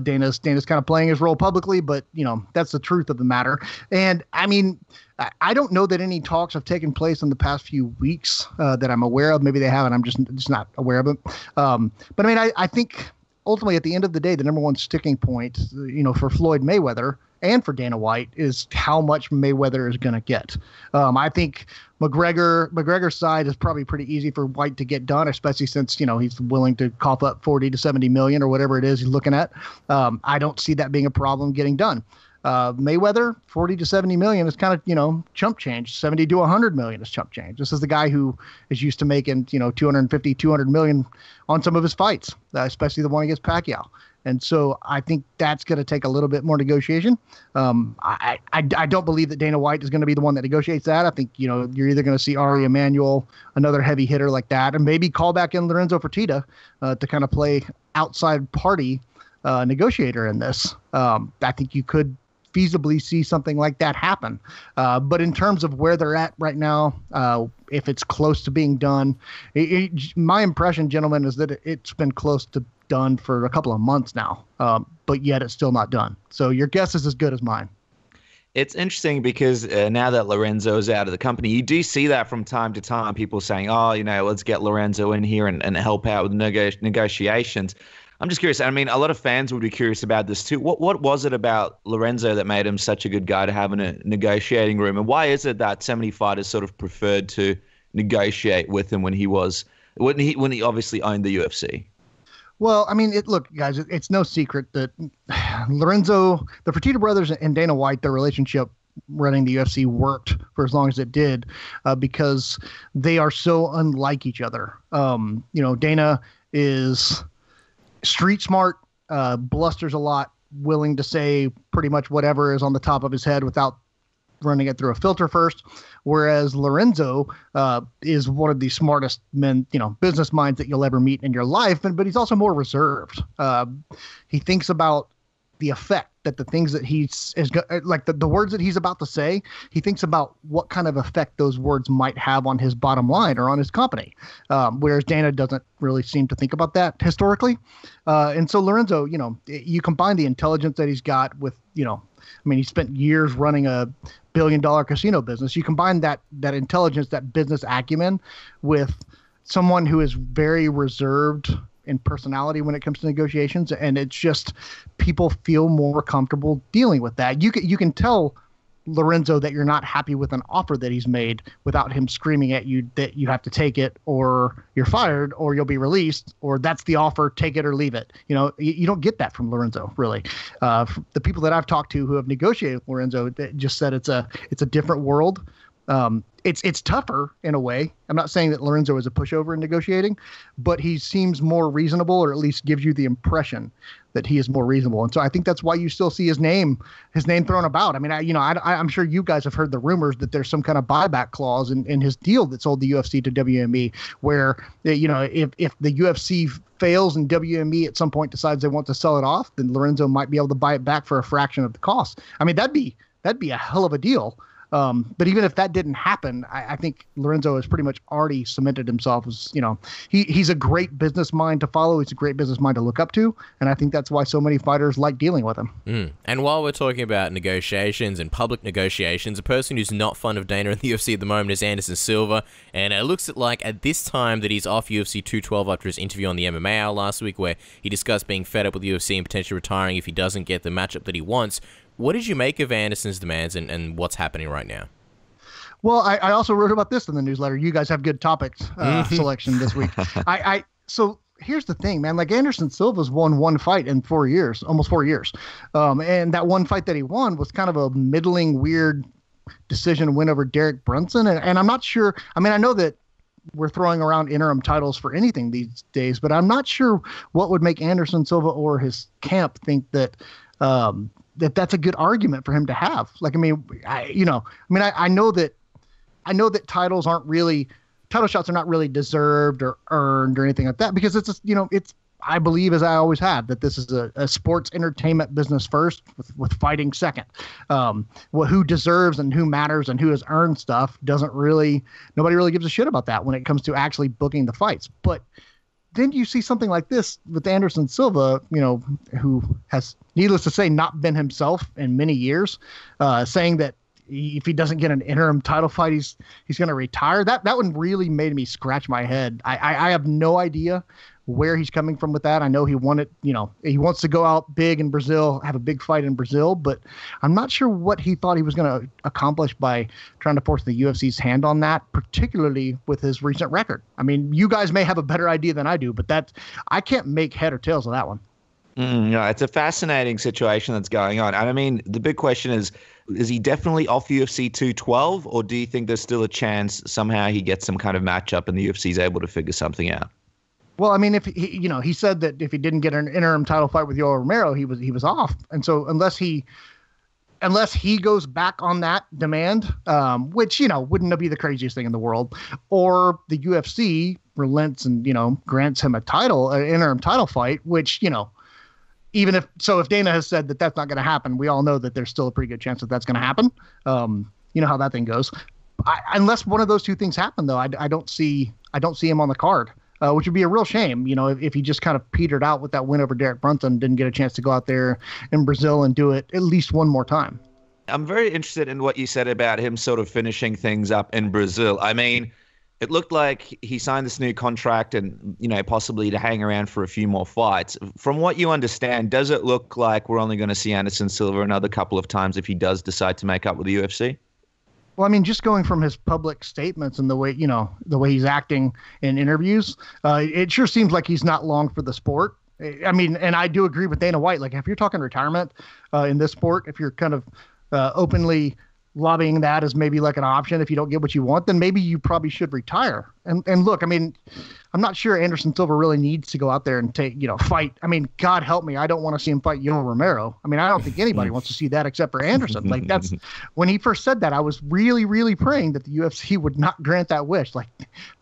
Dana's kind of playing his role publicly, but that's the truth of the matter. And I mean, I don't know that any talks have taken place in the past few weeks that I'm aware of. Maybe they haven't. I'm just not aware of it. But I mean, I think ultimately at the end of the day, the number one sticking point, for Floyd Mayweather and for Dana White is how much Mayweather is going to get. I think McGregor's side is probably pretty easy for White to get done, especially since, he's willing to cough up 40 to 70 million or whatever it is he's looking at. I don't see that being a problem getting done. Mayweather, 40 to 70 million is kind of, chump change. 70 to 100 million is chump change. This is the guy who is used to making, 250, 200 million on some of his fights, especially the one against Pacquiao. And so I think that's going to take a little bit more negotiation. I don't believe that Dana White is going to be the one that negotiates that. I think, you're either going to see Ari Emanuel, another heavy hitter like that, and maybe call back in Lorenzo Fertitta to kind of play outside party negotiator in this. I think you could feasibly see something like that happen. But in terms of where they're at right now, if it's close to being done, my impression, gentlemen, is that it's been close to done for a couple of months now, but yet it's still not done. So your guess is as good as mine. It's interesting because now that Lorenzo is out of the company, you do see that from time to time, people saying, oh, let's get Lorenzo in here and help out with negotiations. I'm just curious. I mean, a lot of fans would be curious about this too. What was it about Lorenzo that made him such a good guy to have in a negotiating room? And why is it that so many fighters sort of preferred to negotiate with him when he obviously owned the UFC? Well, I mean, look, guys, it's no secret that Lorenzo, the Fertitta brothers and Dana White, their relationship running the UFC worked for as long as it did because they are so unlike each other. Dana is street smart, blusters a lot, willing to say pretty much whatever is on the top of his head without running it through a filter first. Whereas Lorenzo is one of the smartest men, business minds that you'll ever meet in your life. But he's also more reserved. He thinks about the effect that the things that like the words that he's about to say, he thinks about what kind of effect those words might have on his bottom line or on his company. Whereas Dana doesn't really seem to think about that historically. And so Lorenzo, you combine the intelligence that he's got with, he spent years running a billion-dollar casino business. You combine that intelligence, that business acumen with someone who is very reserved in personality when it comes to negotiations, and it's just people feel more comfortable dealing with that. You can tell Lorenzo that you're not happy with an offer that he's made without him screaming at you that you have to take it or you're fired or you'll be released or that's the offer, take it or leave it. You don't get that from Lorenzo, really. The people that I've talked to who have negotiated with Lorenzo just said it's a different world. It's tougher in a way. I'm not saying that Lorenzo is a pushover in negotiating, but he seems more reasonable, or at least gives you the impression that he is more reasonable. And so I think that's why you still see his name thrown about. I mean, I'm sure you guys have heard the rumors that there's some kind of buyback clause in his deal that sold the UFC to WME, where, if the UFC fails and WME at some point decides they want to sell it off, then Lorenzo might be able to buy it back for a fraction of the cost. I mean, that'd be a hell of a deal. But even if that didn't happen, I think Lorenzo has pretty much already cemented himself as, he's a great business mind to follow. He's a great business mind to look up to. And I think that's why so many fighters like dealing with him. And while we're talking about negotiations and public negotiations, a person who's not fond of Dana in the UFC at the moment is Anderson Silva. And it looks like at this time that he's off UFC 212 after his interview on the MMA Hour last week, where he discussed being fed up with UFC and potentially retiring if he doesn't get the matchup that he wants. What did you make of Anderson's demands and what's happening right now? Well, I also wrote about this in the newsletter. You guys have good topics selection this week. So here's the thing, man. Like Anderson Silva's won one fight in 4 years, almost 4 years. And that one fight that he won was kind of a middling, weird decision win over Derek Brunson. And I'm not sure. I mean, I know that we're throwing around interim titles for anything these days, but I'm not sure what would make Anderson Silva or his camp think that that's a good argument for him to have. Like, I know that title shots are not really deserved or earned or anything like that, because it's I believe, as I always have, that this is a sports entertainment business first with fighting second. Who deserves and who matters and who has earned stuff nobody really gives a shit about that when it comes to actually booking the fights. But then you see something like this with Anderson Silva, who has, needless to say, not been himself in many years, saying that if he doesn't get an interim title fight, he's going to retire. That one really made me scratch my head. I have no idea where he's coming from with that. I know he wanted, he wants to go out big in Brazil, have a big fight in Brazil, but I'm not sure what he thought he was going to accomplish by trying to force the UFC's hand on that, particularly with his recent record. I mean, you guys may have a better idea than I do, but I can't make head or tails of that one. No, it's a fascinating situation that's going on. And I mean, the big question is he definitely off UFC 212, or do you think there's still a chance somehow he gets some kind of matchup and the UFC is able to figure something out? Well, I mean, if he said that if he didn't get an interim title fight with Yoel Romero, he was off. And so unless he goes back on that demand, which, wouldn't be the craziest thing in the world, or the UFC relents and, grants him an interim title fight, which, if Dana has said that that's not going to happen, we all know that there's still a pretty good chance that that's going to happen. You know how that thing goes. Unless one of those two things happen, though, I don't see him on the card, which would be a real shame. You know, if he just kind of petered out with that win over Derek Brunson, didn't get a chance to go out there in Brazil and do it at least one more time. I'm very interested in what you said about him sort of finishing things up in Brazil. I mean, it looked like he signed this new contract and, you know, possibly to hang around for a few more fights. From what you understand, does it look like we're only going to see Anderson Silva another couple of times if he does decide to make up with the UFC? Well, I mean, just going from his public statements and the way he's acting in interviews, it sure seems like he's not long for the sport. I mean, and I do agree with Dana White. Like, if you're talking retirement in this sport, if you're kind of openly lobbying that as maybe like an option, if you don't get what you want, then maybe you probably should retire. And look, I mean, I'm not sure Anderson Silva really needs to go out there and fight. I mean, God help me, I don't want to see him fight Yoel Romero. I mean, I don't think anybody wants to see that except for Anderson. Like, that's when he first said that, I was really, really praying that the UFC would not grant that wish. Like,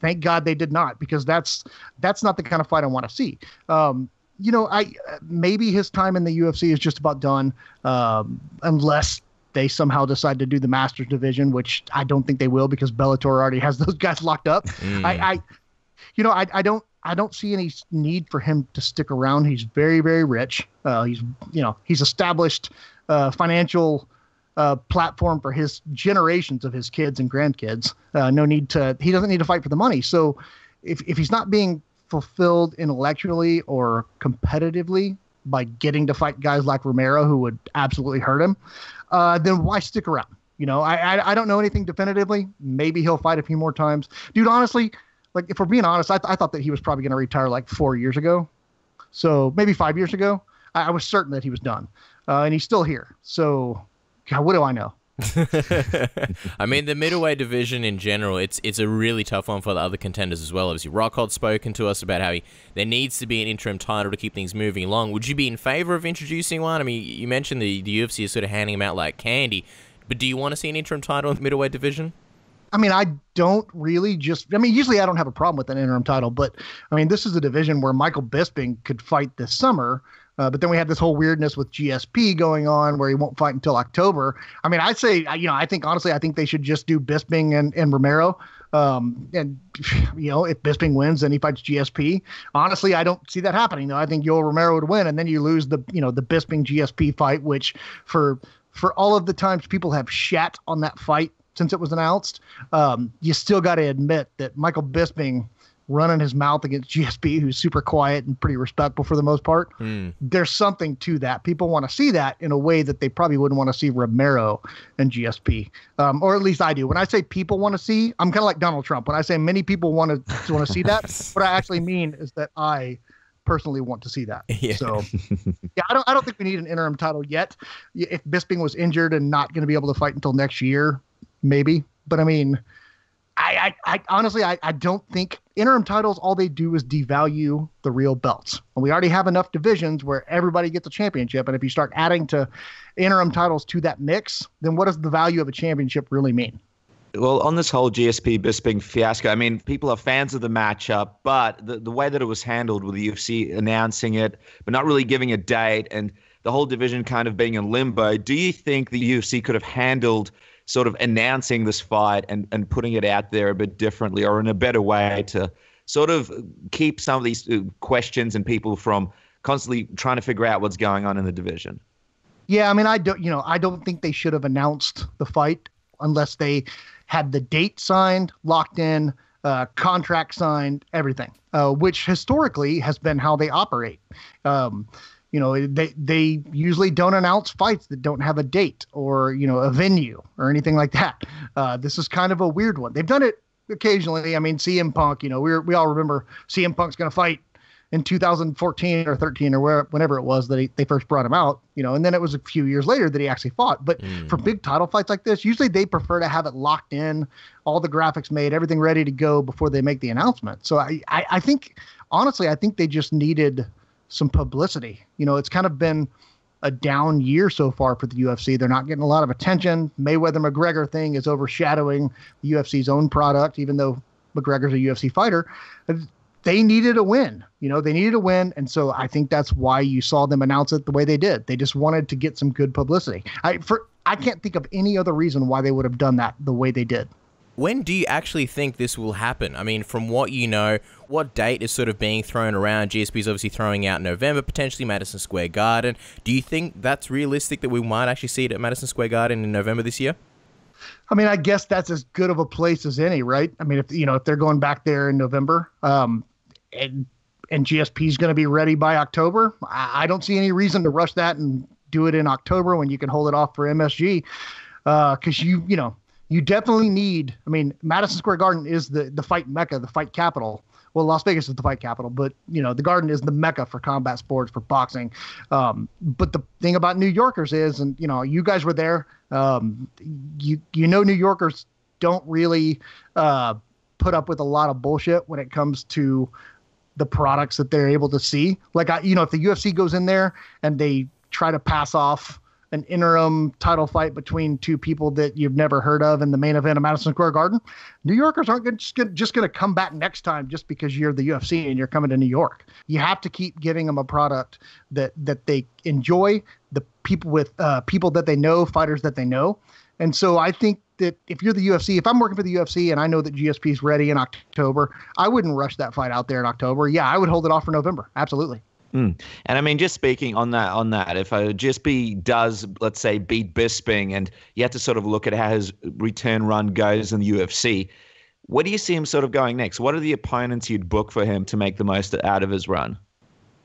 thank God they did not, because that's not the kind of fight I want to see. Maybe his time in the UFC is just about done, unless they somehow decide to do the Masters division, which I don't think they will, because Bellator already has those guys locked up. I don't see any need for him to stick around. He's very, very rich. He's established financial platform for his generations of his kids and grandkids. He doesn't need to fight for the money. So if he's not being fulfilled intellectually or competitively by getting to fight guys like Romero, who would absolutely hurt him, then why stick around? You know, I don't know anything definitively. Maybe he'll fight a few more times. Dude, honestly, like, if we're being honest, I thought that he was probably going to retire like 4 years ago. So maybe 5 years ago. I was certain that he was done. And he's still here. So, God, what do I know? I mean, the middleweight division in general, it's a really tough one for the other contenders as well. Obviously, Rockhold's spoken to us about how there needs to be an interim title to keep things moving along. Would you be in favor of introducing one? I mean, you mentioned the UFC is sort of handing them out like candy, but do you want to see an interim title in the middleweight division? I mean, I don't really usually I don't have a problem with an interim title, but I mean, this is a division where Michael Bisping could fight this summer. But then we have this whole weirdness with GSP going on where he won't fight until October. I mean, I think they should just do Bisping and Romero. And, if Bisping wins, then he fights GSP. Honestly, I don't see that happening, though. I think Yoel Romero would win, and then you lose the Bisping GSP fight, which for all of the times people have shat on that fight since it was announced, you still got to admit that Michael Bisping running his mouth against GSP, who's super quiet and pretty respectful for the most part. There's something to that. People want to see that in a way that they probably wouldn't want to see Romero and GSP, or at least I do. When I say people want to see, I'm kind of like Donald Trump. When I say many people want to see that, what I actually mean is that I personally want to see that. Yeah. So, yeah, I don't think we need an interim title yet. If Bisping was injured and not going to be able to fight until next year, maybe. But I mean, I honestly, I don't think interim titles, all they do is devalue the real belts. And we already have enough divisions where everybody gets a championship. And if you start adding to interim titles to that mix, then what does the value of a championship really mean? Well, on this whole GSP Bisping fiasco, I mean, people are fans of the matchup, but the way that it was handled with the UFC announcing it, but not really giving a date, and the whole division kind of being in limbo, do you think the UFC could have handled sort of announcing this fight and putting it out there a bit differently, or in a better way to sort of keep some of these questions and people from constantly trying to figure out what's going on in the division? Yeah, I mean, I don't think they should have announced the fight unless they had the date signed, locked in, contract signed, everything, which historically has been how they operate. They usually don't announce fights that don't have a date or, a venue or anything like that. This is kind of a weird one. They've done it occasionally. I mean, CM Punk, we all remember CM Punk's going to fight in 2014 or 13 or whenever it was that they first brought him out, and then it was a few years later that he actually fought. But for big title fights like this, usually they prefer to have it locked in, all the graphics made, everything ready to go before they make the announcement. So I think, honestly, I think they just needed some publicity. It's kind of been a down year so far for the UFC. They're not getting a lot of attention. Mayweather-McGregor thing is overshadowing the UFC's own product, even though McGregor's a UFC fighter. they needed a win. They needed a win, and so I think that's why you saw them announce it the way they did. They just wanted to get some good publicity. I can't think of any other reason why they would have done that the way they did. When do you actually think this will happen? I mean, from what you know, what date is sort of being thrown around? GSP is obviously throwing out November, potentially Madison Square Garden. Do you think that's realistic that we might actually see it at Madison Square Garden in November this year? I mean, I guess that's as good of a place as any, right? I mean, if they're going back there in November, and GSP is going to be ready by October, I don't see any reason to rush that and do it in October when you can hold it off for MSG, because you definitely need. I mean, Madison Square Garden is the fight mecca, the fight capital. Well, Las Vegas is the fight capital, but the Garden is the mecca for combat sports, for boxing. But the thing about New Yorkers is, and you guys were there. New Yorkers don't really put up with a lot of bullshit when it comes to the products that they're able to see. Like, if the UFC goes in there and they try to pass off an interim title fight between two people that you've never heard of in the main event of Madison Square Garden, New Yorkers aren't just going to come back next time just because you're the UFC and you're coming to New York. You have to keep giving them a product that they enjoy, the people with people that they know, fighters that they know. And so I think that if you're the UFC, if I'm working for the UFC and I know that GSP is ready in October, I wouldn't rush that fight out there in October. Yeah, I would hold it off for November. Absolutely. And I mean, just speaking on that, if GSP does, let's say, beat Bisping, and you have to sort of look at how his return run goes in the UFC, where do you see him sort of going next? What are the opponents you'd book for him to make the most out of his run?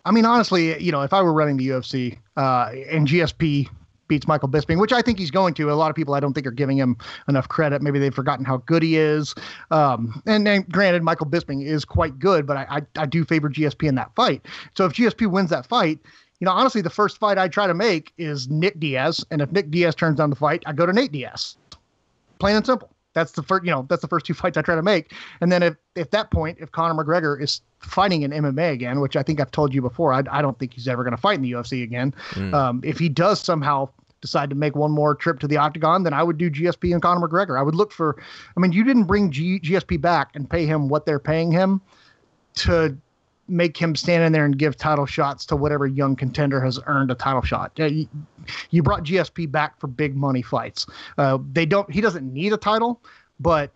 I mean, honestly, if I were running the UFC and GSP beats Michael Bisping, which I think he's going to. A lot of people I don't think are giving him enough credit. Maybe they've forgotten how good he is. And granted, Michael Bisping is quite good, but I do favor GSP in that fight. So if GSP wins that fight, honestly, the first fight I try to make is Nick Diaz. And if Nick Diaz turns down the fight, I go to Nate Diaz. Plain and simple. That's the first two fights I try to make. And then if that point, if Conor McGregor is fighting in MMA again, which I think I've told you before, I don't think he's ever going to fight in the UFC again. If he does somehow decide to make one more trip to the octagon, then I would do GSP and Conor McGregor. I would look for, you didn't bring GSP back and pay him what they're paying him to make him stand in there and give title shots to whatever young contender has earned a title shot. You brought GSP back for big money fights. He doesn't need a title, but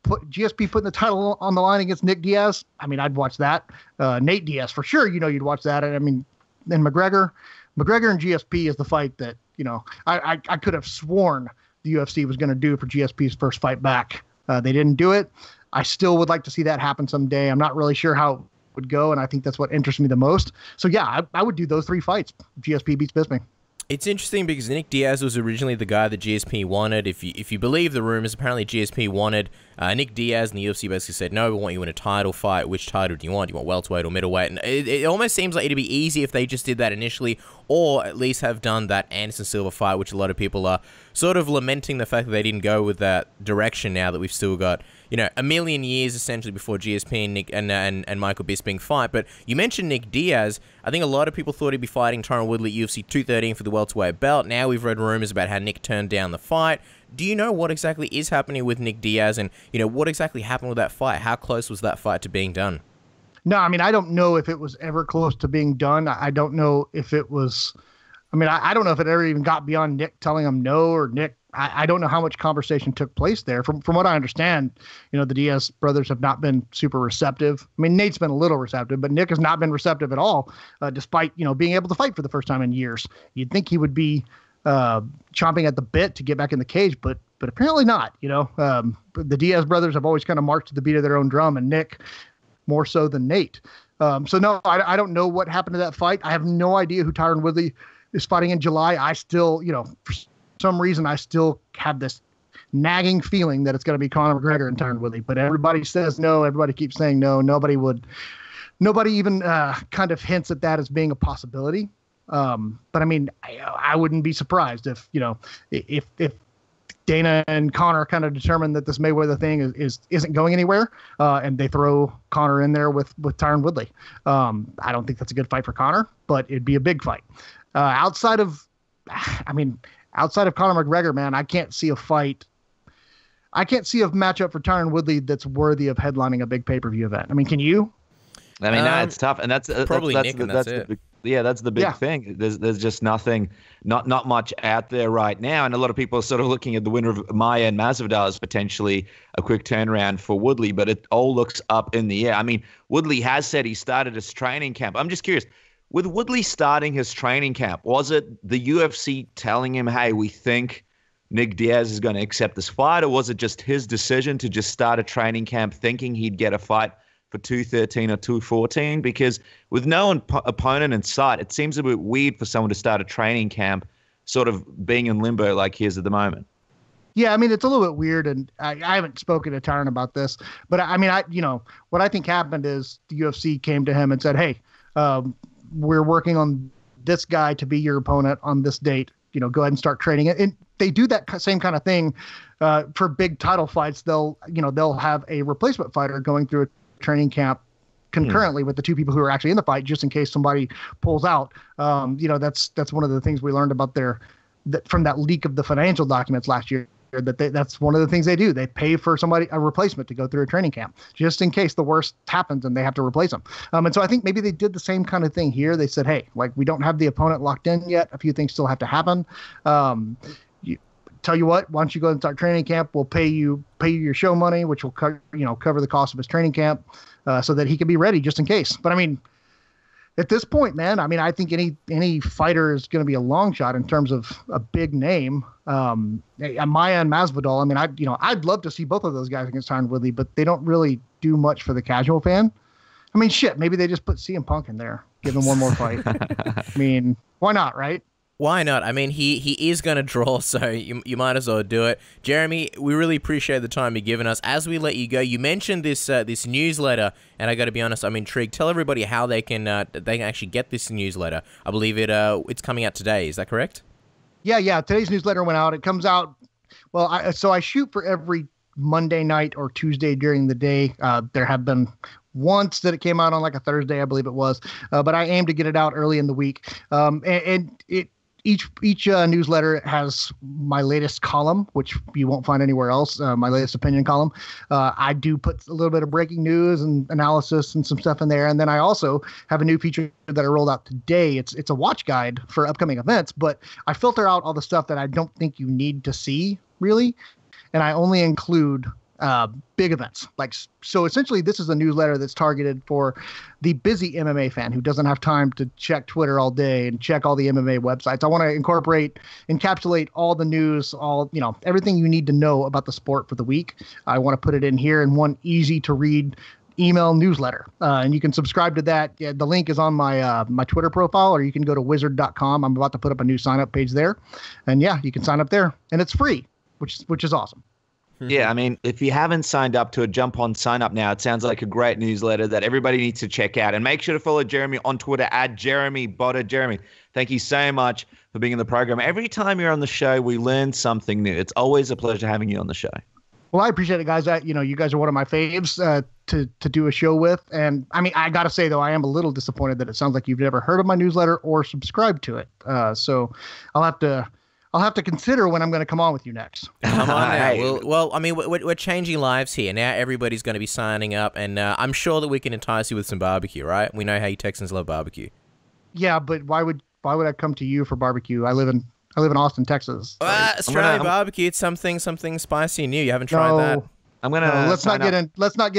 GSP putting the title on the line against Nick Diaz, I'd watch that. Nate Diaz, for sure, you'd watch that. And then McGregor and GSP is the fight that, I could have sworn the UFC was going to do for GSP's first fight back. They didn't do it. I still would like to see that happen someday. I'm not really sure how it would go, and I think that's what interests me the most. So, yeah, I would do those three fights. GSP beats Bisping. It's interesting because Nick Diaz was originally the guy that GSP wanted. If you believe the rumors, apparently GSP wanted Nick Diaz, and the UFC basically said, no, we want you in a title fight. Which title do you want? Do you want welterweight or middleweight? And it almost seems like it'd be easy if they just did that initially, or at least have done that Anderson Silva fight, which a lot of people are sort of lamenting the fact that they didn't go with that direction now that we've still got, a million years essentially before GSP and Nick and Michael Bisping fight. But you mentioned Nick Diaz. I think a lot of people thought he'd be fighting Tyron Woodley at UFC 213 for the welterweight belt. Now we've read rumors about how Nick turned down the fight. Do you know what exactly is happening with Nick Diaz, and what exactly happened with that fight? How close was that fight to being done? No, I don't know if it was ever close to being done. I don't know if it was. I don't know if it ever even got beyond Nick telling him no, or Nick. I don't know how much conversation took place there. From what I understand, the Diaz brothers have not been super receptive. Nate's been a little receptive, but Nick has not been receptive at all, despite, being able to fight for the first time in years. You'd think he would be chomping at the bit to get back in the cage, but apparently not. The Diaz brothers have always kind of marched to the beat of their own drum, and Nick more so than Nate. So no, I don't know what happened to that fight. I have no idea who Tyron Woodley is fighting in July. I still, for some reason, I still have this nagging feeling that it's going to be Conor McGregor and Tyron Woodley, but everybody says no. Everybody keeps saying no. Nobody even kind of hints at that as being a possibility. But I wouldn't be surprised if Dana and Conor kind of determine that this Mayweather thing isn't going anywhere, and they throw Conor in there with Tyron Woodley. I don't think that's a good fight for Conor, but it'd be a big fight. Outside of Conor McGregor, man, I can't see a fight. I can't see a matchup for Tyron Woodley that's worthy of headlining a big pay-per-view event. Can you? I mean, no, it's tough, and that's probably that's Nick, the, and that's that's the it. big, that's the big thing. There's just nothing, not much out there right now, and a lot of people are sort of looking at the winner of Maia and Masvidal as potentially a quick turnaround for Woodley, but it all looks up in the air. I mean, Woodley has said he started his training camp. I'm just curious, with Woodley starting his training camp, was it the UFC telling him, "Hey, we think Nick Diaz is going to accept this fight," or was it just his decision to just start a training camp thinking he'd get a fight for 213 or 214? Because with no opponent in sight, it seems a bit weird for someone to start a training camp sort of being in limbo like he is at the moment. Yeah, I mean, it's a little bit weird, and I haven't spoken to Tyron about this, but I mean, what I think happened is the UFC came to him and said, "Hey, we're working on this guy to be your opponent on this date. Go ahead and start training it." And they do that same kind of thing for big title fights. They'll have a replacement fighter going through a training camp concurrently with the two people who are actually in the fight, just in case somebody pulls out. That's one of the things we learned about from that leak of the financial documents last year. That's one of the things they do. They pay for a replacement to go through a training camp just in case the worst happens and they have to replace them. And so I think maybe they did the same kind of thing here. They said, "Hey, we don't have the opponent locked in yet. A few things still have to happen. Tell you what, why don't you go and start training camp? We'll pay you your show money, which will cover the cost of his training camp, so that he can be ready just in case." But I mean, at this point, man, I mean, I think any fighter is going to be a long shot in terms of a big name. Maya and Masvidal. I mean, I'd love to see both of those guys against Tyron Woodley, but they don't really do much for the casual fan. I mean, shit, maybe they just put CM Punk in there, give him one more fight. I mean, why not, right? Why not? I mean, he is going to draw, so you might as well do it. Jeremy, we really appreciate the time you've given us. As we let you go, you mentioned this this newsletter, and I got to be honest, I'm intrigued. Tell everybody how they can actually get this newsletter. I believe it's coming out today. Is that correct? Yeah. Today's newsletter went out. It comes out. Well, I shoot for every Monday night or Tuesday during the day. There have been once that it came out on like a Thursday, I believe it was, but I aim to get it out early in the week. Each newsletter has my latest column, which you won't find anywhere else, my latest opinion column. I do put a little bit of breaking news and analysis and some stuff in there. And then I also have a new feature that I rolled out today. It's a watch guide for upcoming events, but I filter out all the stuff that I don't think you need to see, really. And I only include big events. So essentially this is a newsletter that's targeted for the busy MMA fan who doesn't have time to check Twitter all day and check all the MMA websites. I want to encapsulate all the news, everything you need to know about the sport for the week. I want to put it in here in one easy to read email newsletter. And you can subscribe to that. Yeah, the link is on my Twitter profile, or you can go to wizard.com. I'm about to put up a new sign up page there. And yeah, you can sign up there and it's free, which is awesome. Yeah, I mean, if you haven't signed up to it, jump on, sign up now. It sounds like a great newsletter that everybody needs to check out. And make sure to follow Jeremy on Twitter at Jeremy Botter. Jeremy, thank you so much for being in the program. Every time you're on the show, we learn something new. It's always a pleasure having you on the show. Well, I appreciate it, guys. You guys are one of my faves to do a show with. And I mean, I got to say, though, I am a little disappointed that it sounds like you've never heard of my newsletter or subscribed to it. So I'll have to consider when I'm going to come on with you next. Come on now. Well, I mean, we're changing lives here. Now everybody's going to be signing up, and I'm sure that we can entice you with some barbecue, right? We know how you Texans love barbecue. Yeah, but why would I come to you for barbecue? I live in Austin, Texas. Australian barbecue, it's something spicy and new. You haven't tried that? Let's not get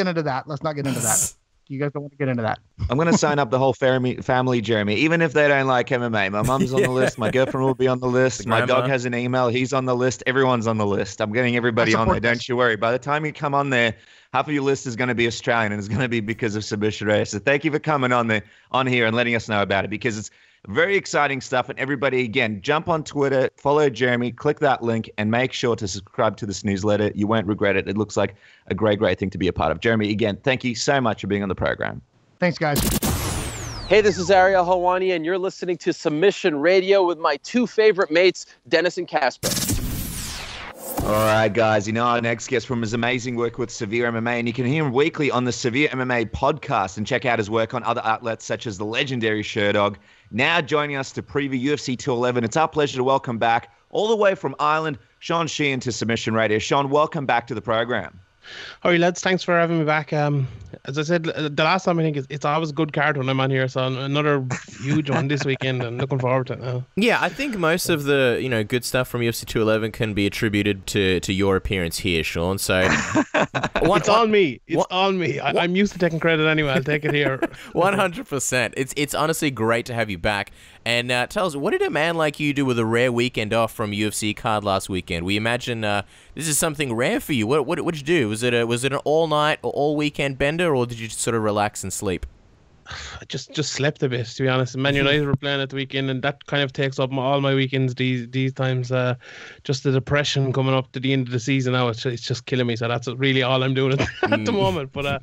into that. You guys don't want to get into that. I'm going to sign up the whole family, Jeremy, even if they don't like MMA. My mom's on the list. My girlfriend will be on the list. My dog has an email. He's on the list. Everyone's on the list. I'm getting everybody on there. Don't you worry. By the time you come on there, half of your list is going to be Australian, and it's going to be because of Submission Radio. So thank you for coming on here and letting us know about it, because it's very exciting stuff. And everybody, again, jump on Twitter, follow Jeremy, click that link, and make sure to subscribe to this newsletter. You won't regret it. It looks like a great thing to be a part of. Jeremy, again, thank you so much for being on the program. Thanks, guys. Hey, this is Ariel Helwani, and you're listening to Submission Radio with my two favorite mates, Dennis and Casper. All right, guys. Our next guest from his amazing work with Severe MMA, and you can hear him weekly on the Severe MMA podcast and check out his work on other outlets such as the legendary Sherdog. Now joining us to preview UFC 211, it's our pleasure to welcome back, all the way from Ireland, Sean Sheehan to Submission Radio. Sean, welcome back to the program. All right, lads, thanks for having me back. As I said, the last time, I think it's always a good card when I'm on here, so another huge one this weekend, and looking forward to it now. Yeah, I think most of the good stuff from UFC 211 can be attributed to your appearance here, Sean. So it's on me. It's on me. I'm used to taking credit anyway. I'll take it here. 100%. It's honestly great to have you back. And tell us, what did a man like you do with a rare weekend off from UFC card last weekend? We imagine this is something rare for you. What did you do? Was it an all night or all weekend bender, or did you just sort of relax and sleep? I just slept a bit, to be honest. Man United were playing at the weekend, and that kind of takes up all my weekends these times. Just the depression coming up to the end of the season now, it's just killing me. So that's really all I'm doing at the moment. But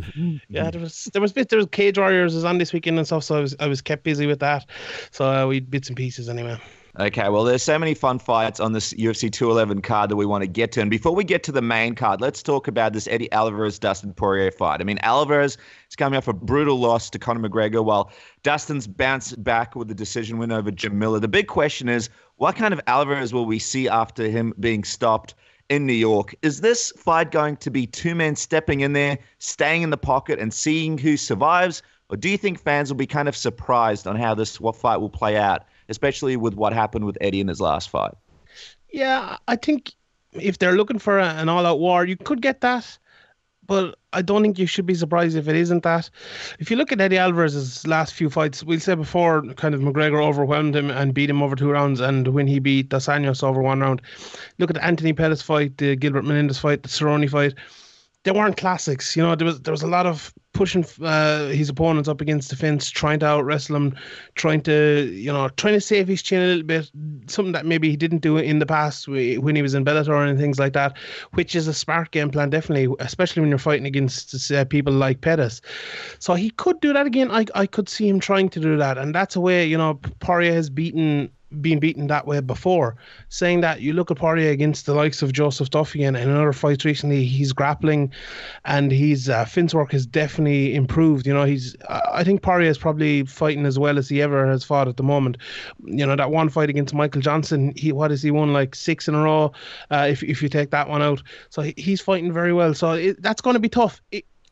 yeah, there was Cage Warriors was on this weekend and stuff, so I was kept busy with that. So we bits and pieces anyway. Okay, well, there's so many fun fights on this UFC 211 card that we want to get to. And before we get to the main card, let's talk about this Eddie Alvarez-Dustin Poirier fight. I mean, Alvarez is coming off a brutal loss to Conor McGregor, while Dustin's bounced back with a decision win over Jim Miller. The big question is, what kind of Alvarez will we see after him being stopped in New York? Is this fight going to be two men stepping in there, staying in the pocket and seeing who survives? Or do you think fans will be kind of surprised on how what fight will play out, especially with what happened with Eddie in his last fight? Yeah, I think if they're looking for an all-out war, you could get that, but I don't think you should be surprised if it isn't that. If you look at Eddie Alvarez's last few fights, we'll say before kind of McGregor overwhelmed him and beat him over 2 rounds, and when he beat Dos Anjos over 1 round. Look at the Anthony Pettis fight, the Gilbert Melendez fight, the Cerrone fight. They weren't classics. There was a lot of pushing his opponents up against the fence, trying to out-wrestle him, trying to save his chin a little bit, something that maybe he didn't do in the past when he was in Bellator and things like that, which is a smart game plan, definitely, especially when you're fighting against people like Pettis. So he could do that again. I could see him trying to do that, and that's a way, Poirier has been beaten that way before. Saying that, you look at Poirier against the likes of Joseph Duffy and in other fights recently, he's grappling and his fence work has definitely improved. I think Poirier is probably fighting as well as he ever has fought at the moment. That one fight against Michael Johnson, he won like 6 in a row, if you take that one out. So he's fighting very well. So that's going to be tough.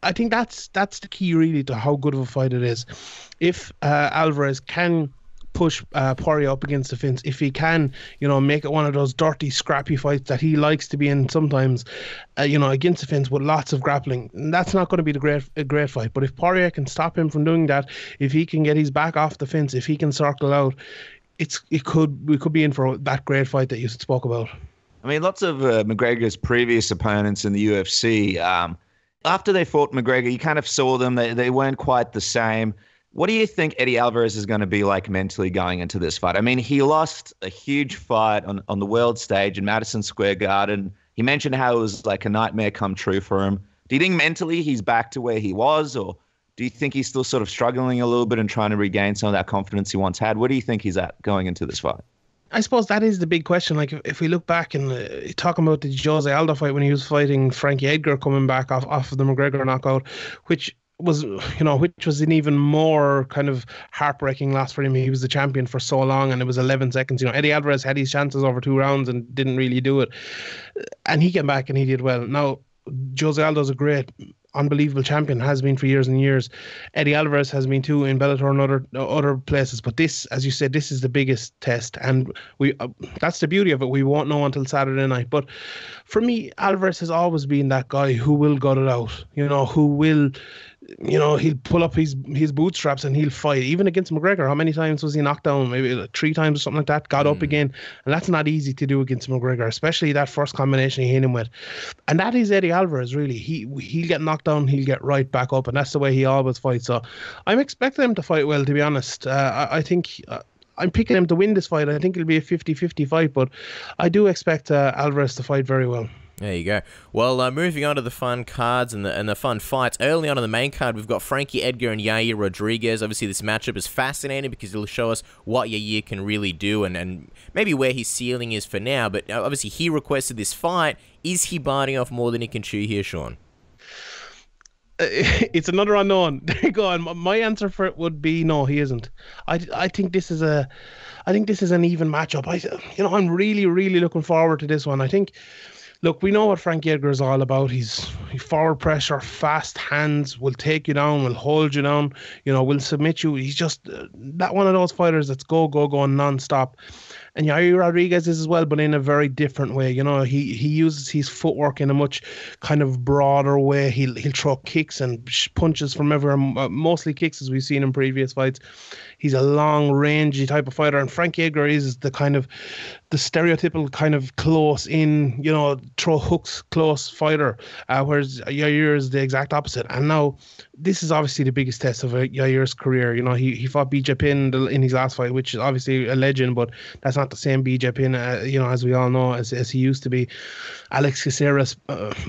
I think that's the key really to how good of a fight it is. If Alvarez can push Poirier up against the fence, if he can, make it one of those dirty, scrappy fights that he likes to be in sometimes, against the fence with lots of grappling, that's not going to be a great fight. But if Poirier can stop him from doing that, if he can get his back off the fence, if he can circle out, we could be in for that great fight that you spoke about. I mean, lots of McGregor's previous opponents in the UFC, after they fought McGregor, you kind of saw them, they weren't quite the same. What do you think Eddie Alvarez is going to be like mentally going into this fight? I mean, he lost a huge fight on the world stage in Madison Square Garden. He mentioned how it was like a nightmare come true for him. Do you think mentally he's back to where he was, or do you think he's still sort of struggling a little bit and trying to regain some of that confidence he once had? Where do you think he's at going into this fight? I suppose that is the big question. Like, if we look back and talking about the Jose Aldo fight when he was fighting Frankie Edgar coming back off of the McGregor knockout, which was an even more kind of heartbreaking loss for him. He was the champion for so long and it was 11 seconds. Eddie Alvarez had his chances over 2 rounds and didn't really do it. And he came back and he did well. Now, Jose Aldo's a great, unbelievable champion, has been for years and years. Eddie Alvarez has been too in Bellator and other places. But this, as you said, this is the biggest test. And that's the beauty of it. We won't know until Saturday night. But for me, Alvarez has always been that guy who will gut it out, who will... he'll pull up his bootstraps and he'll fight. Even against McGregor, how many times was he knocked down? Maybe like 3 times or something like that. Got up again. And that's not easy to do against McGregor, especially that first combination he hit him with. And that is Eddie Alvarez, really. He'll get knocked down, he'll get right back up. And that's the way he always fights. So I'm expecting him to fight well, to be honest. I think... I'm picking him to win this fight. I think it'll be a 50-50 fight, but I do expect Alvarez to fight very well. There you go. Well, moving on to the fun cards and the fun fights. Early on in the main card, we've got Frankie Edgar and Yair Rodriguez. Obviously, this matchup is fascinating because it'll show us what Yair can really do and maybe where his ceiling is for now. But obviously, he requested this fight. Is he biting off more than he can chew here, Sean? It's another unknown. Go on. My answer for it would be no, he isn't. I think this is an even matchup. I'm really, really looking forward to this one. I think Look, we know what Frankie Edgar is all about. He's forward pressure, fast hands, will take you down, will hold you down, will submit you. He's just that one of those fighters that's go non-stop. And Yair Rodriguez is as well, but in a very different way. He uses his footwork in a much kind of broader way. He'll throw kicks and punches from everywhere, mostly kicks as we've seen in previous fights. He's a long rangey type of fighter, and Frankie Edgar is the stereotypical kind of close in, throw hooks close fighter, whereas Yair is the exact opposite. And now this is obviously the biggest test of Yair's career. He fought BJ Penn in his last fight, which is obviously a legend, but that's not the same BJ Penn, as we all know, as he used to be. Alex Caceres,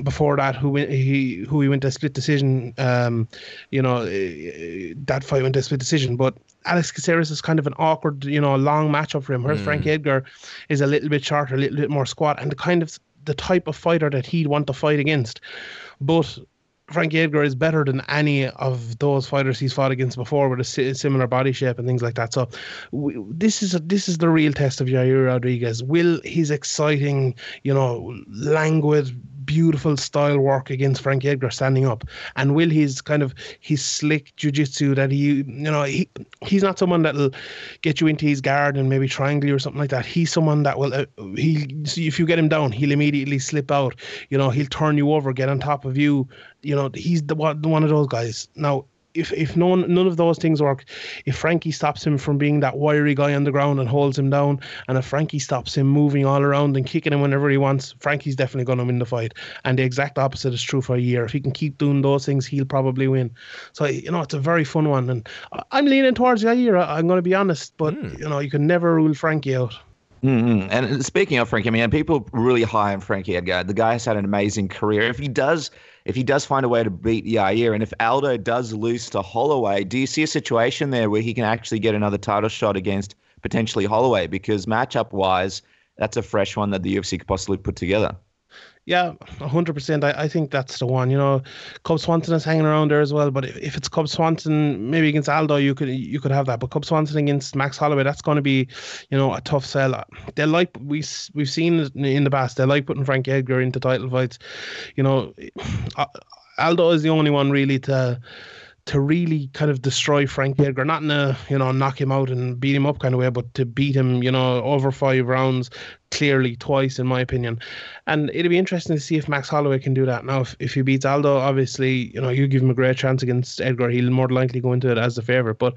before that, who he went to split decision, that fight went to split decision, but Alex Caceres is kind of an awkward, long matchup for him. Whereas Frankie Edgar is a little bit shorter, a little bit more squat, and the type of fighter that he'd want to fight against. But Frankie Edgar is better than any of those fighters he's fought against before with a similar body shape and things like that. So this is the real test of Yair Rodriguez. Will his exciting, languid, beautiful style work against Frankie Edgar standing up? And will his slick jiu-jitsu that he's not someone that'll get you into his guard and maybe triangle you or something like that. He's someone that will, if you get him down, he'll immediately slip out. He'll turn you over, get on top of you. He's the one of those guys. Now, if none of those things work, if Frankie stops him from being that wiry guy on the ground and holds him down, and if Frankie stops him moving all around and kicking him whenever he wants, Frankie's definitely going to win the fight. And the exact opposite is true for Yair. If he can keep doing those things, he'll probably win. So, it's a very fun one. And I'm leaning towards Yair, I'm going to be honest, but, you can never rule Frankie out. Mm-hmm. And speaking of Frankie, people really high on Frankie Edgar. The guy has had an amazing career. If he does find a way to beat Yair, and if Aldo does lose to Holloway, do you see a situation there where he can actually get another title shot against potentially Holloway? Because matchup-wise, that's a fresh one that the UFC could possibly put together. Yeah, 100%. I think that's the one. Cub Swanson is hanging around there as well. But if it's Cub Swanson, maybe against Aldo, you could have that. But Cub Swanson against Max Holloway, that's going to be, a tough sell. They we've seen it in the past. They like putting Frankie Edgar into title fights. Aldo is the only one really to really kind of destroy Frankie Edgar, not in a, knock him out and beat him up kind of way, but to beat him, over 5 rounds, clearly twice, in my opinion. And it'll be interesting to see if Max Holloway can do that. Now, if he beats Aldo, obviously, you give him a great chance against Edgar. He'll more likely go into it as the favourite. But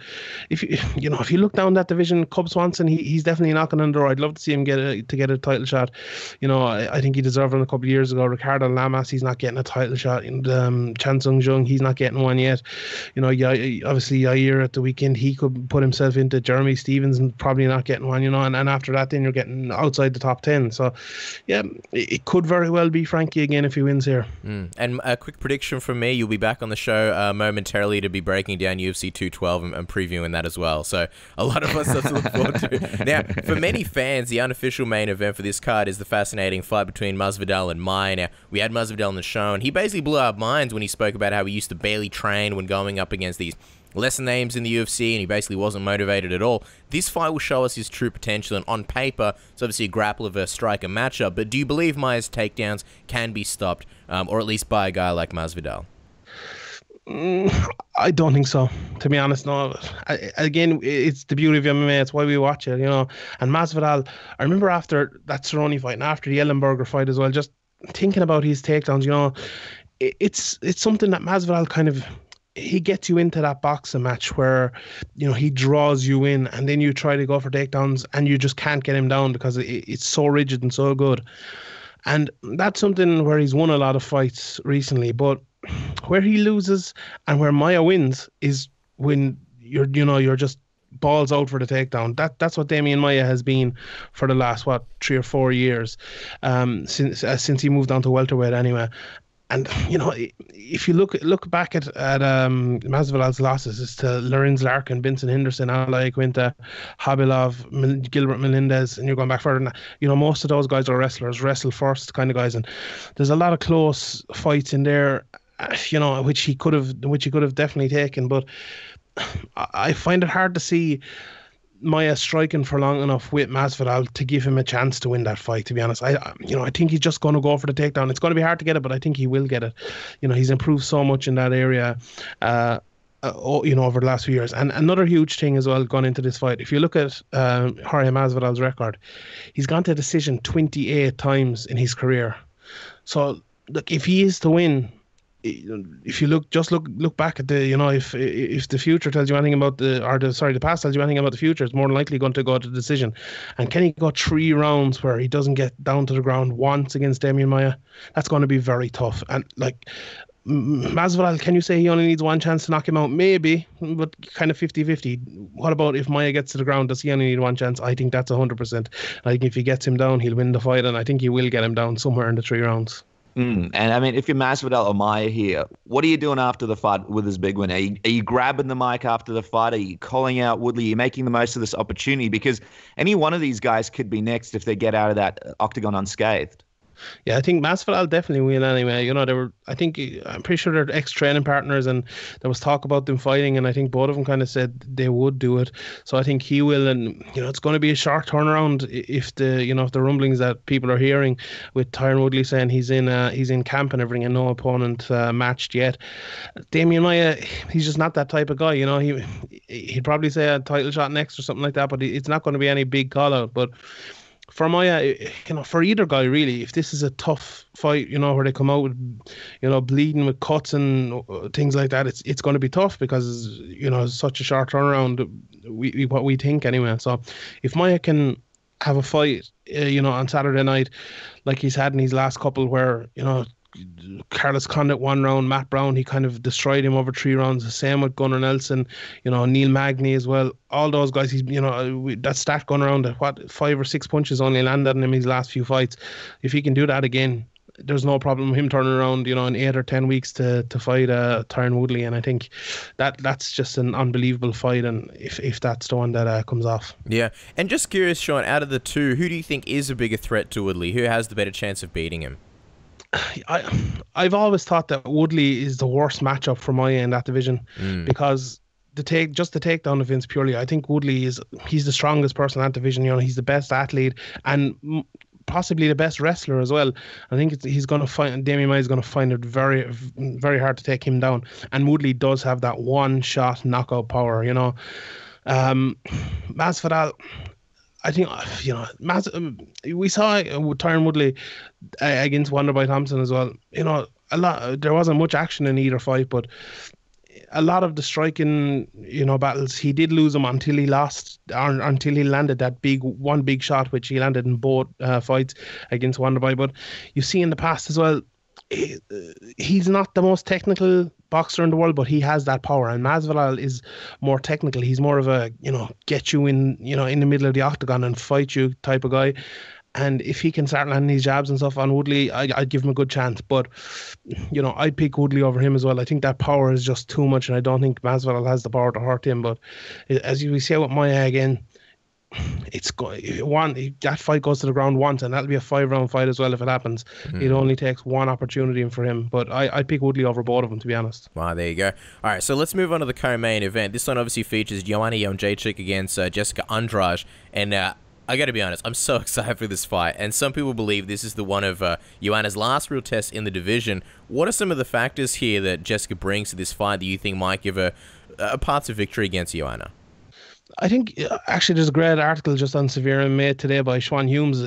if you look down that division, Cub Swanson, he's definitely knocking on the door. I'd love to see him get a title shot. I think he deserved one a couple of years ago. Ricardo Lamas, he's not getting a title shot. And Chan Sung Jung, he's not getting one yet. Obviously Yair at the weekend, he could put himself into Jeremy Stevens and probably not getting one. And after that, then you're getting outside the top 10. So, yeah, it could very well be Frankie again if he wins here. And a quick prediction from me, you'll be back on the show momentarily to be breaking down UFC 212 and previewing that as well. So a lot of us have to look forward to. Now, for many fans, the unofficial main event for this card is the fascinating fight between Masvidal and Maia. Now, we had Masvidal on the show, and he basically blew our minds when he spoke about how he used to barely train when going up against these lesser names in the UFC, and he basically wasn't motivated at all. This fight will show us his true potential, and on paper, it's obviously a grappler versus striker matchup, but do you believe Maia's takedowns can be stopped, or at least by a guy like Masvidal? I don't think so, to be honest. No, again, it's the beauty of MMA. It's why we watch it, And Masvidal, I remember after that Cerrone fight and after the Ellenberger fight as well, just thinking about his takedowns, it's something that Masvidal kind of, he gets you into that boxing match where, he draws you in and then you try to go for takedowns and you just can't get him down because it's so rigid and so good. And that's something where he's won a lot of fights recently, but where he loses and where Maia wins is when you're just balls out for the takedown. That's what Damian Maia has been for the last 3 or 4 years, since he moved on to welterweight anyway. And if you look back at Masvidal's losses, it's to Lorenz Larkin, Vincent Henderson, Ala Quinta, Habilov, Gilbert Melendez, and you're going back further than that. Most of those guys are wrestlers, wrestle first kind of guys, and there's a lot of close fights in there, which he could have definitely taken. But I find it hard to see Maia striking for long enough with Masvidal to give him a chance to win that fight. To be honest, I think he's just going to go for the takedown. It's going to be hard to get it, but I think he will get it. He's improved so much in that area. Over the last few years. And another huge thing as well going into this fight, if you look at Jorge Masvidal's record, he's gone to decision 28 times in his career. So look, if he is to win, if you look back at the, if the future tells you anything about the past tells you anything about the future, it's more than likely going to go to decision. And can he go 3 rounds where he doesn't get down to the ground once against Demian Maia? That's going to be very tough. And like Masvidal, can you say he only needs one chance to knock him out? Maybe, but kind of 50-50. What about if Maia gets to the ground? Does he only need one chance? I think that's 100%. I think if he gets him down, he'll win the fight, and I think he will get him down somewhere in the 3 rounds. And I mean, if you're Masvidal or Maia here, what are you doing after the fight with his big win? Are you grabbing the mic after the fight? Are you calling out Woodley? Are you making the most of this opportunity? Because any one of these guys could be next if they get out of that octagon unscathed. Yeah, I think Masvidal definitely win anyway. I'm pretty sure they're ex-training partners, and there was talk about them fighting, and I think both of them kind of said they would do it. So I think he will, and it's going to be a short turnaround if the rumblings that people are hearing with Tyron Woodley saying he's in camp and everything, and no opponent matched yet. Demian Maia, he's just not that type of guy. He'd probably say a title shot next or something like that, but it's not going to be any big call out. But for Maia, for either guy really, if this is a tough fight, where they come out with, bleeding with cuts and things like that, it's going to be tough because, it's such a short turnaround, what we think anyway. So if Maia can have a fight, on Saturday night, like he's had in his last couple where, Carlos Condit 1 round, Matt Brown, he kind of destroyed him over 3 rounds. The same with Gunnar Nelson, Neil Magny as well. All those guys, he's that stat going around that 5 or 6 punches only landed on him in his last few fights. If he can do that again, there's no problem with him turning around, in 8 or 10 weeks to fight Tyron Woodley. And I think that's just an unbelievable fight. And if that's the one that comes off. Yeah. And just curious, Sean, out of the two, who do you think is a bigger threat to Woodley? Who has the better chance of beating him? I've always thought that Woodley is the worst matchup for Maia in that division because the takedown of Vince Purely, I think Woodley he's the strongest person in that division. He's the best athlete and possibly the best wrestler as well. I think Demian Maia is going to find it very, very hard to take him down. And Woodley does have that one-shot knockout power. Masvidal, I think, we saw with Tyron Woodley against Wonderboy Thompson as well. There wasn't much action in either fight, but a lot of the striking, battles, he did lose them until he lost, or until he landed that big shot, which he landed in both fights against Wonderboy. But you see in the past as well, he's not the most technical boxer in the world, but he has that power. And Masvidal is more technical. He's more of a, get you in the middle of the octagon and fight you type of guy. And if he can start landing these jabs and stuff on Woodley, I'd give him a good chance. But, I'd pick Woodley over him as well. I think that power is just too much, and I don't think Masvidal has the power to hurt him. But as we see with Maia again, that fight goes to the ground once, and that'll be a 5-round fight as well if it happens. It only takes one opportunity for him, but I pick Woodley over both of them, to be honest. Wow, there you go. All right, so let's move on to the co-main event. This one obviously features Joanna Jędrzejczyk against Jessica Andrade, and I gotta be honest, I'm so excited for this fight, and some people believe this is the one of Joanna's last real test in the division. What are some of the factors here that Jessica brings to this fight that you think might give her a path to victory against Joanna? I think actually there's a great article just on Severe MMA today by Sean Humes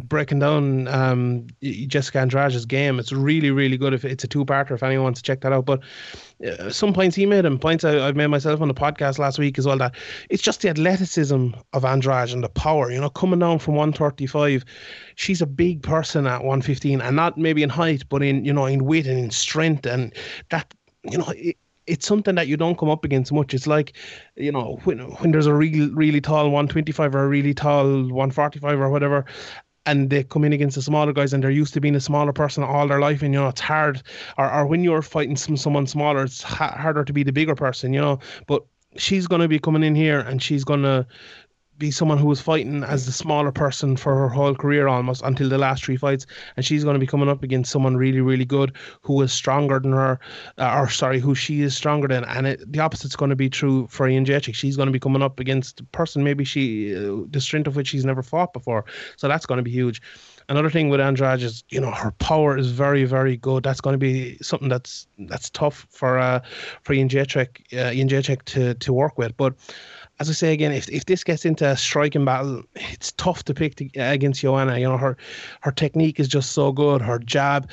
breaking down Jessica Andrade's game. It's really, really good. If it's a 2-parter, if anyone wants to check that out. But some points he made and points I've made myself on the podcast last week as well, that it's just the athleticism of Andrade and the power, coming down from 135. She's a big person at 115, and not maybe in height, but in weight and in strength, and that, it's something that you don't come up against much. It's like, when there's a really tall 125 or a really tall 145 or whatever, and they come in against the smaller guys and they're used to being a smaller person all their life, and it's hard. Or when you're fighting someone smaller, it's harder to be the bigger person, But she's going to be coming in here and she's going to be someone who was fighting as the smaller person for her whole career almost until the last 3 fights, and she's going to be coming up against someone really, really good who is stronger than her, who she is stronger than, and the opposite's going to be true for Miocic. She's going to be coming up against a person maybe the strength of which she's never fought before, so that's going to be huge. Another thing with Andrade is, her power is very, very good. That's going to be something that's tough for Miocic to work with. But as I say again, if this gets into a striking battle, it's tough to pick against Joanna. Her technique is just so good. Her jab,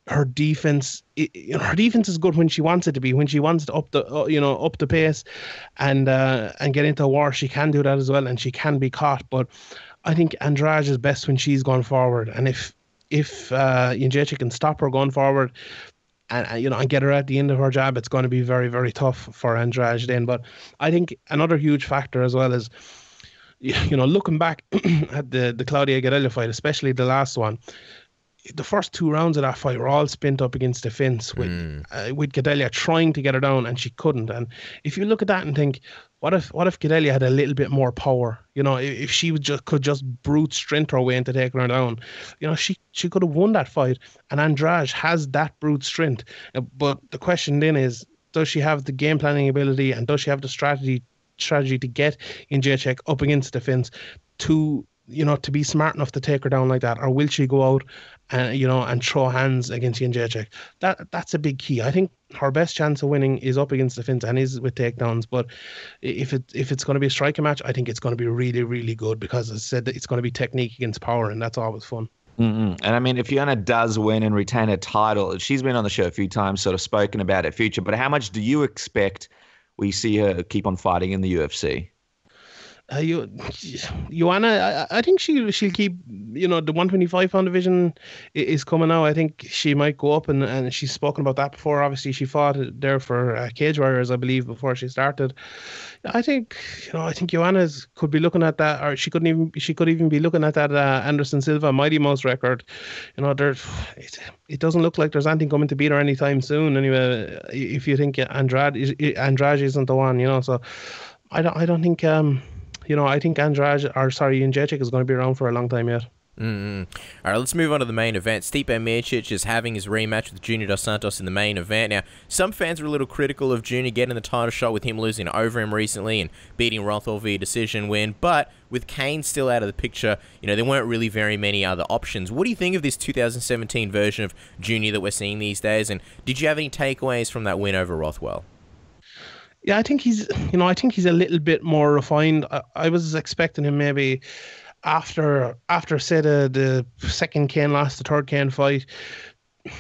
her defense. Her defense is good when she wants it to be. When she wants to up the pace, and get into a war, she can do that as well, and she can be caught. But I think Andrade is best when she's going forward, and if Miocic can stop her going forward, and get her at the end of her jab, it's going to be very, very tough for Andrade then. But I think another huge factor as well is, looking back at the Claudia Gadelha fight, especially the last one, the first 2 rounds of that fight were all spent up against the fence with Gadelha trying to get her down, and she couldn't. And if you look at that and think, what if Gadelha had a little bit more power? If she could just brute strength her way into taking her down, she could have won that fight. And Andrade has that brute strength. But the question then is, does she have the game planning ability, and does she have the strategy to get Miocic up against the fence to be smart enough to take her down like that, or will she go out and throw hands against Miocic? That's a big key. I think her best chance of winning is up against the fence and is with takedowns. But if it's going to be a striking match, I think it's going to be really, really good, because as I said, it's going to be technique against power, and that's always fun. And I mean, if Joanna does win and retain a title, she's been on the show a few times, sort of spoken about her future. But how much do you expect we see her keep on fighting in the UFC? Joanna, I think she'll keep, the 125-pound division is coming now. I think she might go up, and she's spoken about that before. Obviously, she fought there for Cage Warriors, I believe, before she started. I think Joanna could be looking at that, or she could even be looking at that Anderson Silva Mighty Mouse record. It doesn't look like there's anything coming to beat her anytime soon. Anyway, if you think Andrade isn't the one, so I don't think. I think Miocic is going to be around for a long time yet. All right, let's move on to the main event. Stipe Miocic is having his rematch with Junior Dos Santos in the main event. Now, some fans were a little critical of Junior getting the title shot with him losing over him recently and beating Rothwell via decision win, but with Kane still out of the picture, there weren't really very many other options. What do you think of this 2017 version of Junior that we're seeing these days, and did you have any takeaways from that win over Rothwell? Yeah, I think he's a little bit more refined. I was expecting him maybe after say the second Kane loss, the third Kane fight.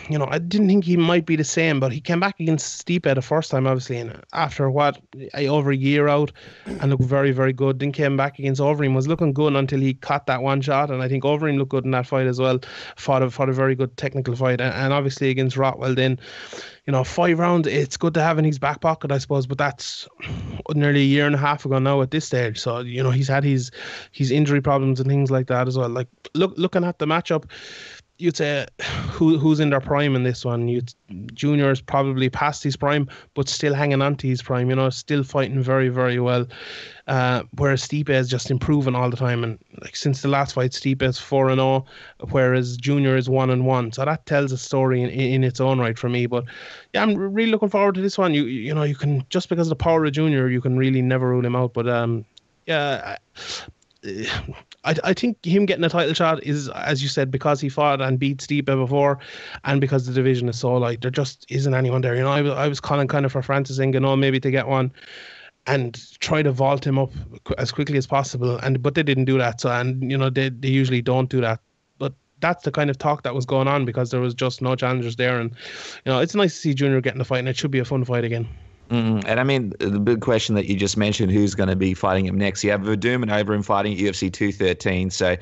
I didn't think he might be the same, but he came back against Stipe the first time, obviously, and after over a year out, and looked very, very good. Then came back against Overeem, was looking good until he caught that one shot, and I think Overeem looked good in that fight as well. Fought a very good technical fight, and obviously against Rothwell. Then, 5 rounds, it's good to have in his back pocket, I suppose, but that's nearly a year and a half ago now at this stage. So he's had his injury problems and things like that as well. Like looking at the matchup, you'd say who's in their prime in this one? Junior is probably past his prime, but still hanging on to his prime. Still fighting very, very well. Whereas Stipe is just improving all the time, and like since the last fight, Stipe is 4-0, whereas Junior is 1-1. So that tells a story in its own right for me. But yeah, I'm really looking forward to this one. You can, just because of the power of Junior, you can really never rule him out. But yeah. I think him getting a title shot is, as you said, because he fought and beat Stipe before, and because the division is so light. There just isn't anyone there. I was calling kind of for Francis Ngannou maybe to get one and try to vault him up as quickly as possible. But they didn't do that. So, they usually don't do that. But that's the kind of talk that was going on, because there was just no challengers there. And it's nice to see Junior getting the fight, and it should be a fun fight again. And I mean, the big question that you just mentioned, who's going to be fighting him next? You have Verdum and Overeem fighting at UFC 213, so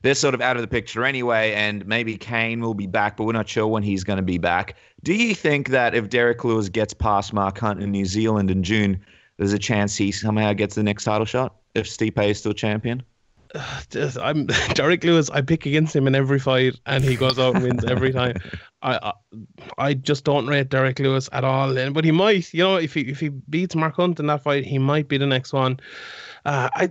they're sort of out of the picture anyway, and maybe Kane will be back, but we're not sure when he's going to be back. Do you think that if Derek Lewis gets past Mark Hunt in New Zealand in June, there's a chance he somehow gets the next title shot if Stipe is still champion? I'm Derek Lewis. I pick against him in every fight, and he goes out and wins every time. I just don't rate Derek Lewis at all. But he might, if he beats Mark Hunt in that fight, he might be the next one. I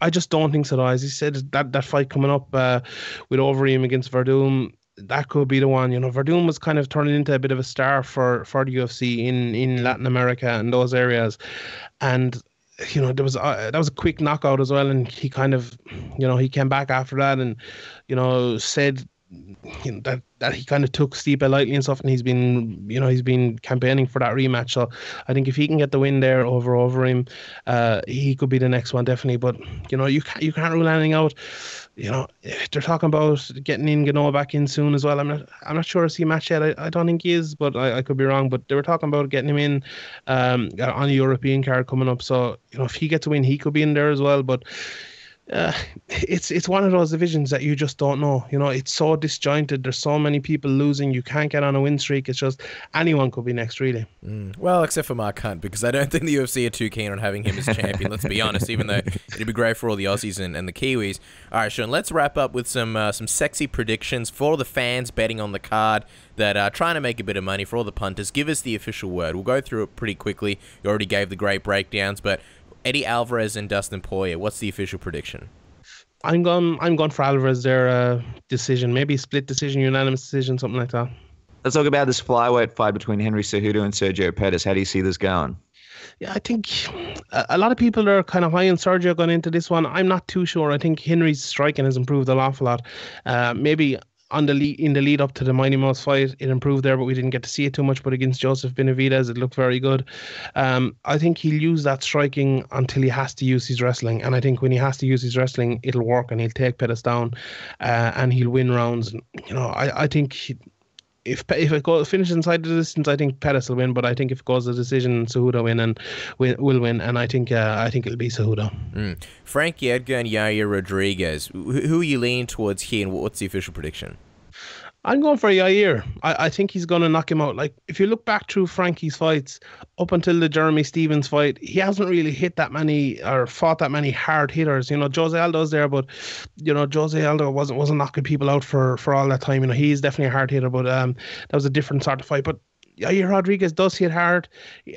just don't think so, though. As he said, that fight coming up with Overeem against Verdum, that could be the one. Verdum was kind of turning into a bit of a star for the UFC in Latin America and those areas, and there was that was a quick knockout as well, and he kind of he came back after that and said that he kind of took Stipe lightly and stuff, and he's been campaigning for that rematch. So I think if he can get the win there over him, he could be the next one definitely. But you can't rule anything out. They're talking about getting in Gano back in soon as well. I'm not sure is he matched yet. I don't think he is, but I could be wrong. But they were talking about getting him in on a European card coming up. So if he gets a win, he could be in there as well. But it's one of those divisions that you just don't know. It's so disjointed. There's so many people losing. You can't get on a win streak. It's just anyone could be next, really. Well, except for Mark Hunt, because I don't think the UFC are too keen on having him as champion. Let's be honest. Even though it'd be great for all the Aussies and the Kiwis. All right, Sean. Let's wrap up with some sexy predictions for the fans betting on the card that are trying to make a bit of money. For all the punters, give us the official word. We'll go through it pretty quickly. You already gave the great breakdowns, but Eddie Alvarez and Dustin Poirier, what's the official prediction? I'm going for Alvarez there. Decision, maybe split decision, unanimous decision, something like that. Let's talk about this flyweight fight between Henry Cejudo and Sergio Pettis. How do you see this going? Yeah, I think a lot of people are kind of high on Sergio going into this one. I'm not too sure. I think Henry's striking has improved an awful lot. Maybe in the lead up to the Mighty Mouse fight, it improved there, but we didn't get to see it too much. But against Joseph Benavidez, it looked very good. I think he'll use that striking until he has to use his wrestling. And I think when he has to use his wrestling, it'll work and he'll take Pettis down and he'll win rounds. I think if it finishes inside the distance, I think Pettis will win. But I think if it goes to decision, Cejudo will win. And I think it'll be Cejudo. Frankie Edgar and Yair Rodriguez. Who are you leaning towards here, and what's the official prediction? I'm going for Yair. I think he's going to knock him out. Like, if you look back through Frankie's fights, up until the Jeremy Stevens fight, he hasn't really hit that many or fought that many hard hitters. Jose Aldo's there, but Jose Aldo wasn't knocking people out for all that time. He's definitely a hard hitter, but that was a different sort of fight. But Yair Rodriguez does hit hard,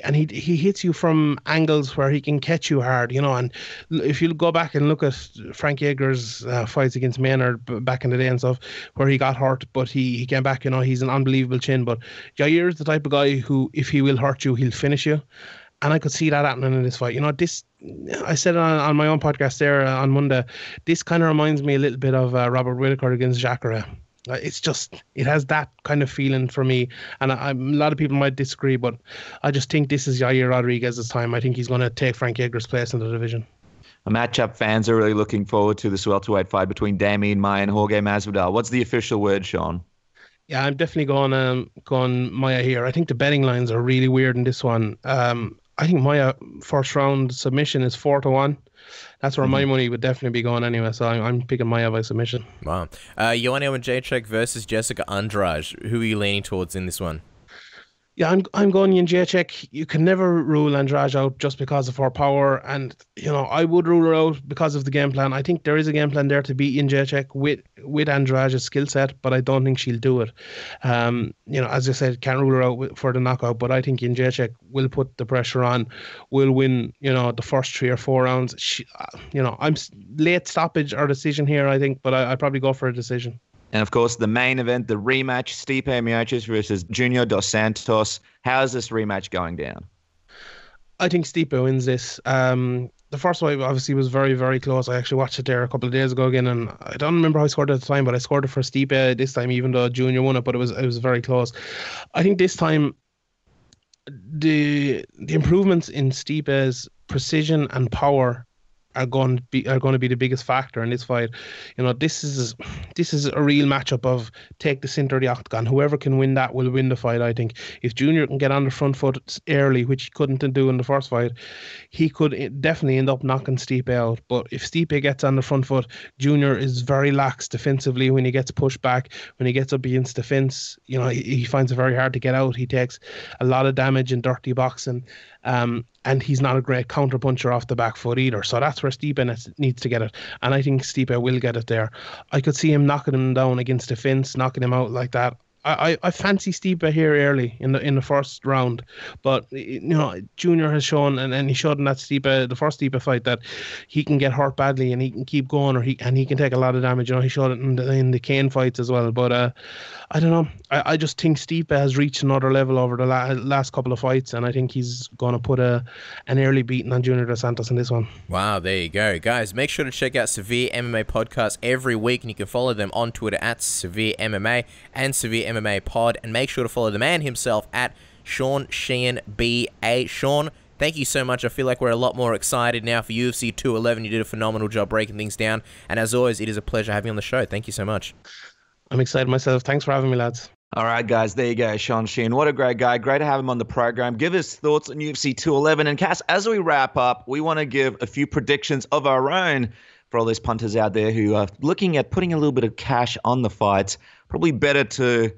and he hits you from angles where he can catch you hard, and if you go back and look at Frankie Edgar's fights against Maynard back in the day and stuff, where he got hurt, but he came back, he's an unbelievable chin. But Yair is the type of guy who, if he will hurt you, he'll finish you. And I could see that happening in this fight. I said it on my own podcast there on Monday, this kind of reminds me a little bit of Robert Whittaker against Jacare. It has that kind of feeling for me, and a lot of people might disagree, but I just think this is Yair Rodriguez's time. I think he's going to take Frankie Edgar's place in the division. A matchup fans are really looking forward to this welterweight fight between Damian Maia and Jorge Masvidal. What's the official word, Sean? Yeah, I'm definitely going Maia here. I think the betting lines are really weird in this one. I think Maia first round submission is 4-1. That's where my money would definitely be going anyway, so I'm picking Maia by submission. Wow. Joanna Jacek versus Jessica Andrade. Who are you leaning towards in this one? Yeah, I'm going Jacek. You can never rule Andrade out just because of her power, and I would rule her out because of the game plan. I think there is a game plan there to beat Jacek with Andrade's skill set, but I don't think she'll do it. As I said, can't rule her out for the knockout, but I think Jacek will put the pressure on, will win. The first 3 or 4 rounds. I'm late stoppage or decision here, I think, but I'd probably go for a decision. And, of course, the main event, the rematch, Stipe Miocic versus Junior Dos Santos. How's this rematch going down? I think Stipe wins this. The first fight obviously was very, very close. I actually watched it there a couple of days ago again, and I don't remember how I scored at the time, but I scored it for Stipe this time, even though Junior won it, but it was very close. I think this time the improvements in Stipe's precision and power are going to be the biggest factor in this fight. This is a real matchup of take the center of the octagon. Whoever can win that will win the fight. I think if Junior can get on the front foot early, which he couldn't do in the first fight, he could definitely end up knocking Stipe out. But if Stipe gets on the front foot, Junior is very lax defensively when he gets pushed back, when he gets up against the fence. He finds it very hard to get out. He takes a lot of damage in dirty boxing. and he's not a great counter puncher off the back foot either. So that's where Stipe needs to get it, and I think Stipe will get it there. I could see him knocking him down against the fence, knocking him out like that. I fancy Stipe here early in the first round, but Junior has shown, and he showed in that the first Stipe fight, that he can get hurt badly and he can keep going, he can take a lot of damage. He showed it in the Kane fights as well. But I don't know. I just think Stipe has reached another level over the last couple of fights, and I think he's going to put an early beating on Junior Dos Santos in this one. Wow, there you go, guys. Make sure to check out Severe MMA Podcast every week, and you can follow them on Twitter at Severe MMA and Severe MMA Pod, and make sure to follow the man himself at Sean Sheehan BA. Sean, thank you so much. I feel like we're a lot more excited now for UFC 211. You did a phenomenal job breaking things down, and as always, it is a pleasure having you on the show. Thank you so much. I'm excited myself. Thanks for having me, lads. All right, guys, there you go, Sean Sheehan. What a great guy. Great to have him on the program. Give us thoughts on UFC 211. And Cass, as we wrap up, we want to give a few predictions of our own for all those punters out there who are looking at putting a little bit of cash on the fights. Probably better to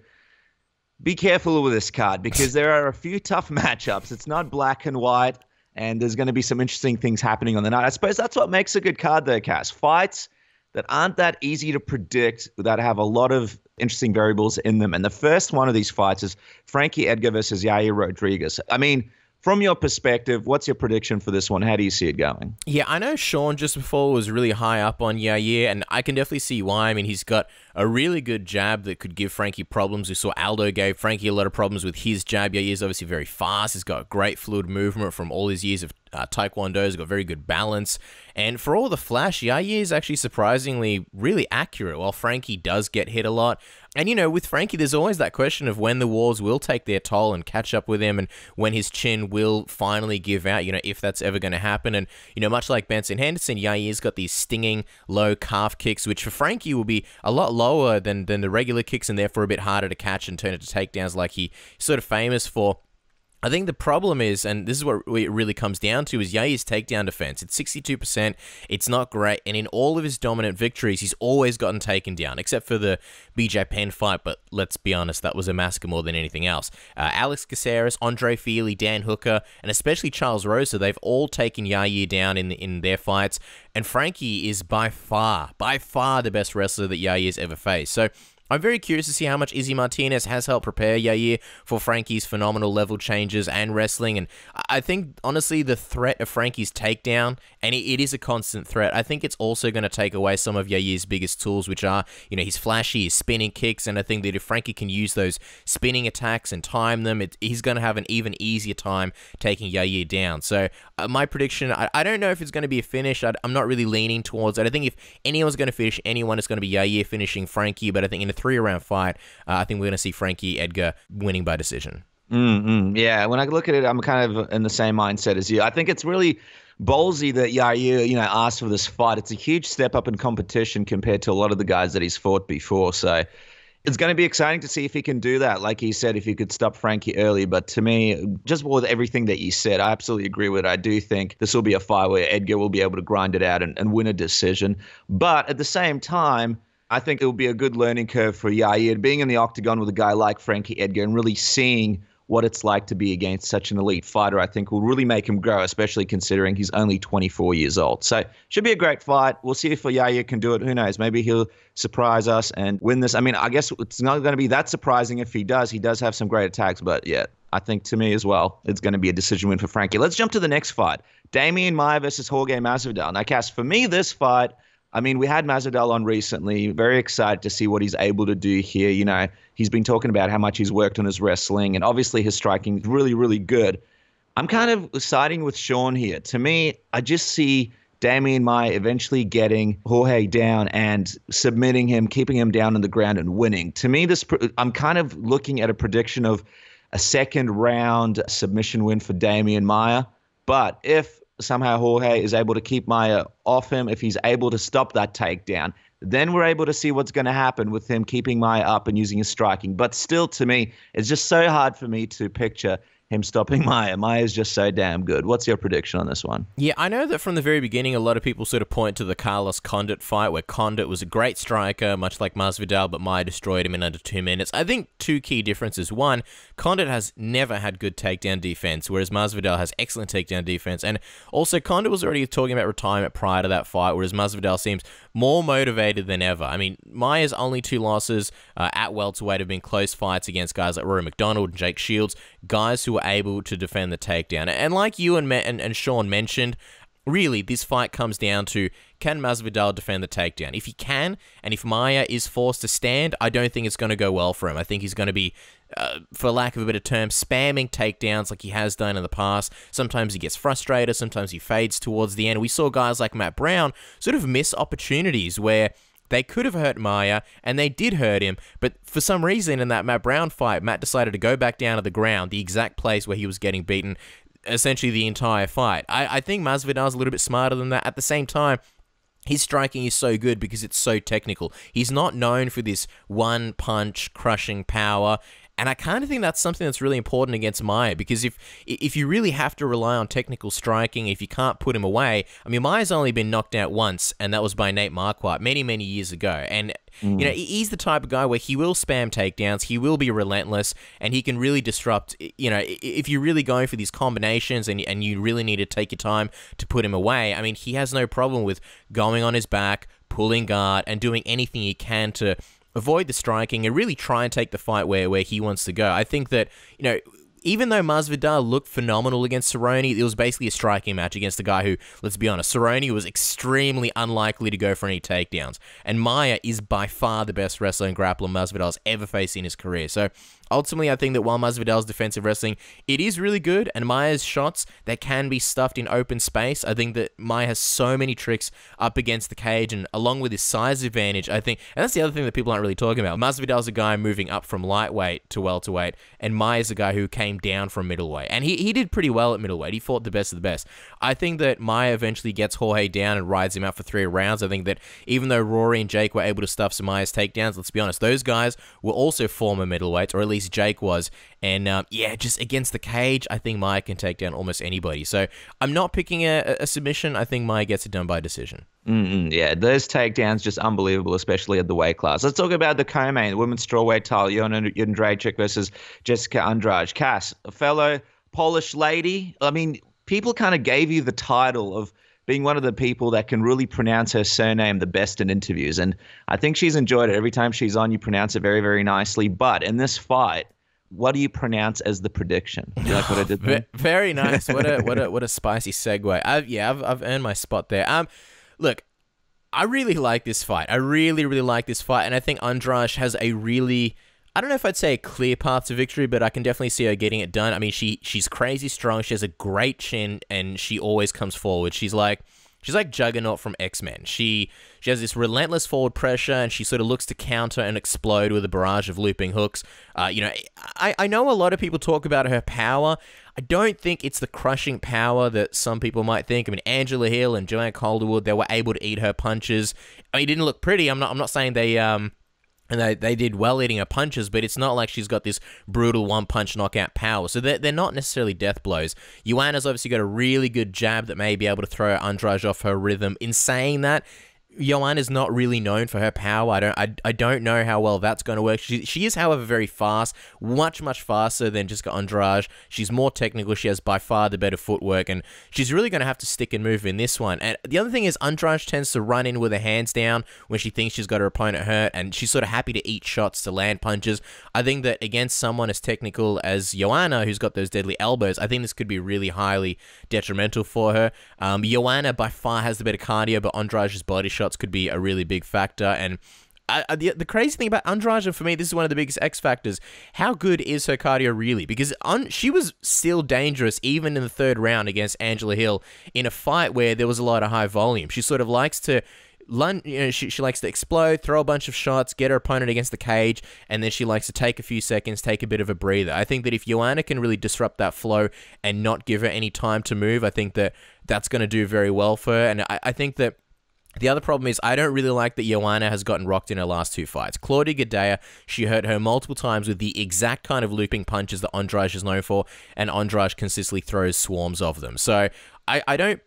be careful with this card because there are a few tough matchups. It's not black and white, and there's going to be some interesting things happening on the night. I suppose that's what makes a good card there, Cass. Fights that aren't that easy to predict, that have a lot of interesting variables in them. And the first one of these fights is Frankie Edgar versus Yair Rodriguez. I mean, from your perspective, what's your prediction for this one? How do you see it going? Yeah, I know Sean just before was really high up on Yair, and I can definitely see why. I mean, he's got a really good jab that could give Frankie problems. We saw Aldo gave Frankie a lot of problems with his jab. Yair's obviously very fast. He's got great fluid movement from all his years of Taekwondo. He's got very good balance. And for all the flash, Yair is actually surprisingly really accurate, while Frankie does get hit a lot. And, with Frankie, there's always that question of when the walls will take their toll and catch up with him, and when his chin will finally give out, if that's ever going to happen. And, much like Benson Henderson, Yair's got these stinging low calf kicks, which for Frankie will be a lot lower than the regular kicks, and therefore a bit harder to catch and turn into takedowns like he's sort of famous for. I think the problem is, and this is what it really comes down to, is Yair's takedown defense. It's 62%. It's not great. And in all of his dominant victories, he's always gotten taken down, except for the BJ Penn fight. But let's be honest, that was a massacre more than anything else. Alex Caceres, Andre Fili, Dan Hooker, and especially Charles Rosa, they've all taken Yair down in their fights. And Frankie is by far the best wrestler that Yair's ever faced. So I'm very curious to see how much Izzy Martinez has helped prepare Yair for Frankie's phenomenal level changes and wrestling. And I think, honestly, the threat of Frankie's takedown, and it is a constant threat, I think it's also going to take away some of Yair's biggest tools, which are, his flashy, his spinning kicks. And I think that if Frankie can use those spinning attacks and time them, he's going to have an even easier time taking Yair down. So my prediction, I don't know if it's going to be a finish. I'm not really leaning towards it. I think if anyone's going to finish anyone, it's going to be Yair finishing Frankie. But I think in a 3-round fight, I think we're going to see Frankie Edgar winning by decision. Yeah, when I look at it, I'm kind of in the same mindset as you. I think it's really ballsy that Yair, asked for this fight. It's a huge step up in competition compared to a lot of the guys that he's fought before. So it's going to be exciting to see if he can do that. Like he said, if he could stop Frankie early. But to me, just with everything that you said, I absolutely agree with it. I do think this will be a fight where Edgar will be able to grind it out and win a decision. But at the same time, I think it will be a good learning curve for Yair, being in the octagon with a guy like Frankie Edgar and really seeing what it's like to be against such an elite fighter. I think will really make him grow, especially considering he's only 24 years old. So should be a great fight. We'll see if Yair can do it. Who knows? Maybe he'll surprise us and win this. I mean, I guess it's not going to be that surprising if he does. He does have some great attacks, but yeah, I think to me as well, it's going to be a decision win for Frankie. Let's jump to the next fight. Damian Maia versus Jorge Masvidal. Now, Cass, for me, this fight, I mean, we had Masvidal on recently. Very excited to see what he's able to do here. He's been talking about how much he's worked on his wrestling, and obviously his striking is really, really good. I'm kind of siding with Sean here. To me, I just see Damian Maia eventually getting Jorge down and submitting him, keeping him down on the ground and winning. To me, I'm kind of looking at a prediction of a second-round submission win for Damian Maia. But if somehow Jorge is able to keep Maia off him, if he's able to stop that takedown, then we're able to see what's going to happen with him keeping Maia up and using his striking. But still, to me, it's just so hard for me to picture him stopping Maia. Maia's just so damn good. What's your prediction on this one? Yeah, I know that from the very beginning, a lot of people sort of point to the Carlos Condit fight, where Condit was a great striker, much like Masvidal, but Maia destroyed him in under 2 minutes. I think two key differences. One, Condit has never had good takedown defense, whereas Masvidal has excellent takedown defense. And also, Condit was already talking about retirement prior to that fight, whereas Masvidal seems more motivated than ever. I mean, Maia's only 2 losses at welterweight have been close fights against guys like Rory McDonald and Jake Shields, guys who were able to defend the takedown. And like you and Sean mentioned, really, this fight comes down to, can Masvidal defend the takedown? If he can, and if Maia is forced to stand, I don't think it's going to go well for him. I think he's going to be, for lack of a better term, spamming takedowns like he has done in the past. Sometimes he gets frustrated, sometimes he fades towards the end. We saw guys like Matt Brown sort of miss opportunities where they could have hurt Maia, and they did hurt him, but for some reason in that Matt Brown fight, Matt decided to go back down to the ground, the exact place where he was getting beaten essentially the entire fight. I think Masvidal's a little bit smarter than that. At the same time, his striking is so good because it's so technical. He's not known for this one-punch crushing power, and I kind of think that's something that's really important against Maia, because if you really have to rely on technical striking, if you can't put him away, I mean, Maia's only been knocked out once, and that was by Nate Marquardt many, many years ago. And, you know, he's the type of guy where he will spam takedowns, he will be relentless, and he can really disrupt, you know, if you're really going for these combinations and you really need to take your time to put him away, I mean, he has no problem with going on his back, pulling guard, and doing anything he can to avoid the striking and really try and take the fight where he wants to go. I think that, you know, even though Masvidal looked phenomenal against Cerrone, it was basically a striking match against a guy who, let's be honest, Cerrone was extremely unlikely to go for any takedowns. And Maia is by far the best wrestler and grappler Masvidal's ever faced in his career. So ultimately, I think that while Masvidal's defensive wrestling, it is really good, and Maia's shots that can be stuffed in open space, I think that Maia has so many tricks up against the cage, and along with his size advantage, I think, and that's the other thing that people aren't really talking about. Masvidal's a guy moving up from lightweight to welterweight, and Maia's a guy who came down from middleweight, and he did pretty well at middleweight. He fought the best of the best. I think that Maia eventually gets Jorge down and rides him out for 3 rounds. I think that even though Rory and Jake were able to stuff some Maia's takedowns, let's be honest, those guys were also former middleweights, or at least Jake was, and yeah, just against the cage, I think Maia can take down almost anybody. So I'm not picking a submission. I think Maia gets it done by decision. Yeah, those takedowns just unbelievable, especially at the weight class. Let's talk about the co-main, the women's strawweight title, Joanna Jędrzejczyk versus Jessica Andrade. Cass, a fellow Polish lady. I mean, people kind of gave you the title of being one of the people that can really pronounce her surname the best in interviews, and I think she's enjoyed it. Every time she's on, you pronounce it very, very nicely. But in this fight, what do you pronounce as the prediction? Do you like what I did there? Very nice. What a spicy segue. I've earned my spot there. Look, I really like this fight. I really, really like this fight, and I think Andrade has a really, I don't know if I'd say a clear path to victory, but I can definitely see her getting it done. I mean, she's crazy strong. She has a great chin, and she always comes forward. She's like Juggernaut from X-Men. She has this relentless forward pressure, and she sort of looks to counter and explode with a barrage of looping hooks. You know, I know a lot of people talk about her power. I don't think it's the crushing power that some people might think. I mean, Angela Hill and Joanne Calderwood, they were able to eat her punches. I mean, it didn't look pretty. I'm not saying they did well eating her punches, but it's not like she's got this brutal one-punch knockout power. So they're not necessarily death blows. Joanna's obviously got a really good jab that may be able to throw Andrade off her rhythm. In saying that, Joanna's not really known for her power. I don't know how well that's going to work. She is, however, very fast, much faster than Jessica Andrade. She's more technical. She has by far the better footwork, and she's really going to have to stick and move in this one. And the other thing is Andrade tends to run in with her hands down when she thinks she's got her opponent hurt, and she's sort of happy to eat shots, to land punches. I think that against someone as technical as Joanna, who's got those deadly elbows, I think this could be really highly detrimental for her. Joanna by far has the better cardio, but Andrade's body shots could be a really big factor. And the crazy thing about Andrade, and for me, this is one of the biggest X factors, how good is her cardio really? Because she was still dangerous even in the 3rd round against Angela Hill in a fight where there was a lot of high volume. She sort of likes to she likes to explode, throw a bunch of shots, get her opponent against the cage, and then she likes to take a few seconds, take a bit of a breather. I think that if Joanna can really disrupt that flow and not give her any time to move, I think that that's going to do very well for her. And I think that The other problem is I don't really like that Joanna has gotten rocked in her last 2 fights. Claudia Gadelha, she hurt her multiple times with the exact kind of looping punches that Andrade is known for, and Andrade consistently throws swarms of them. So I don't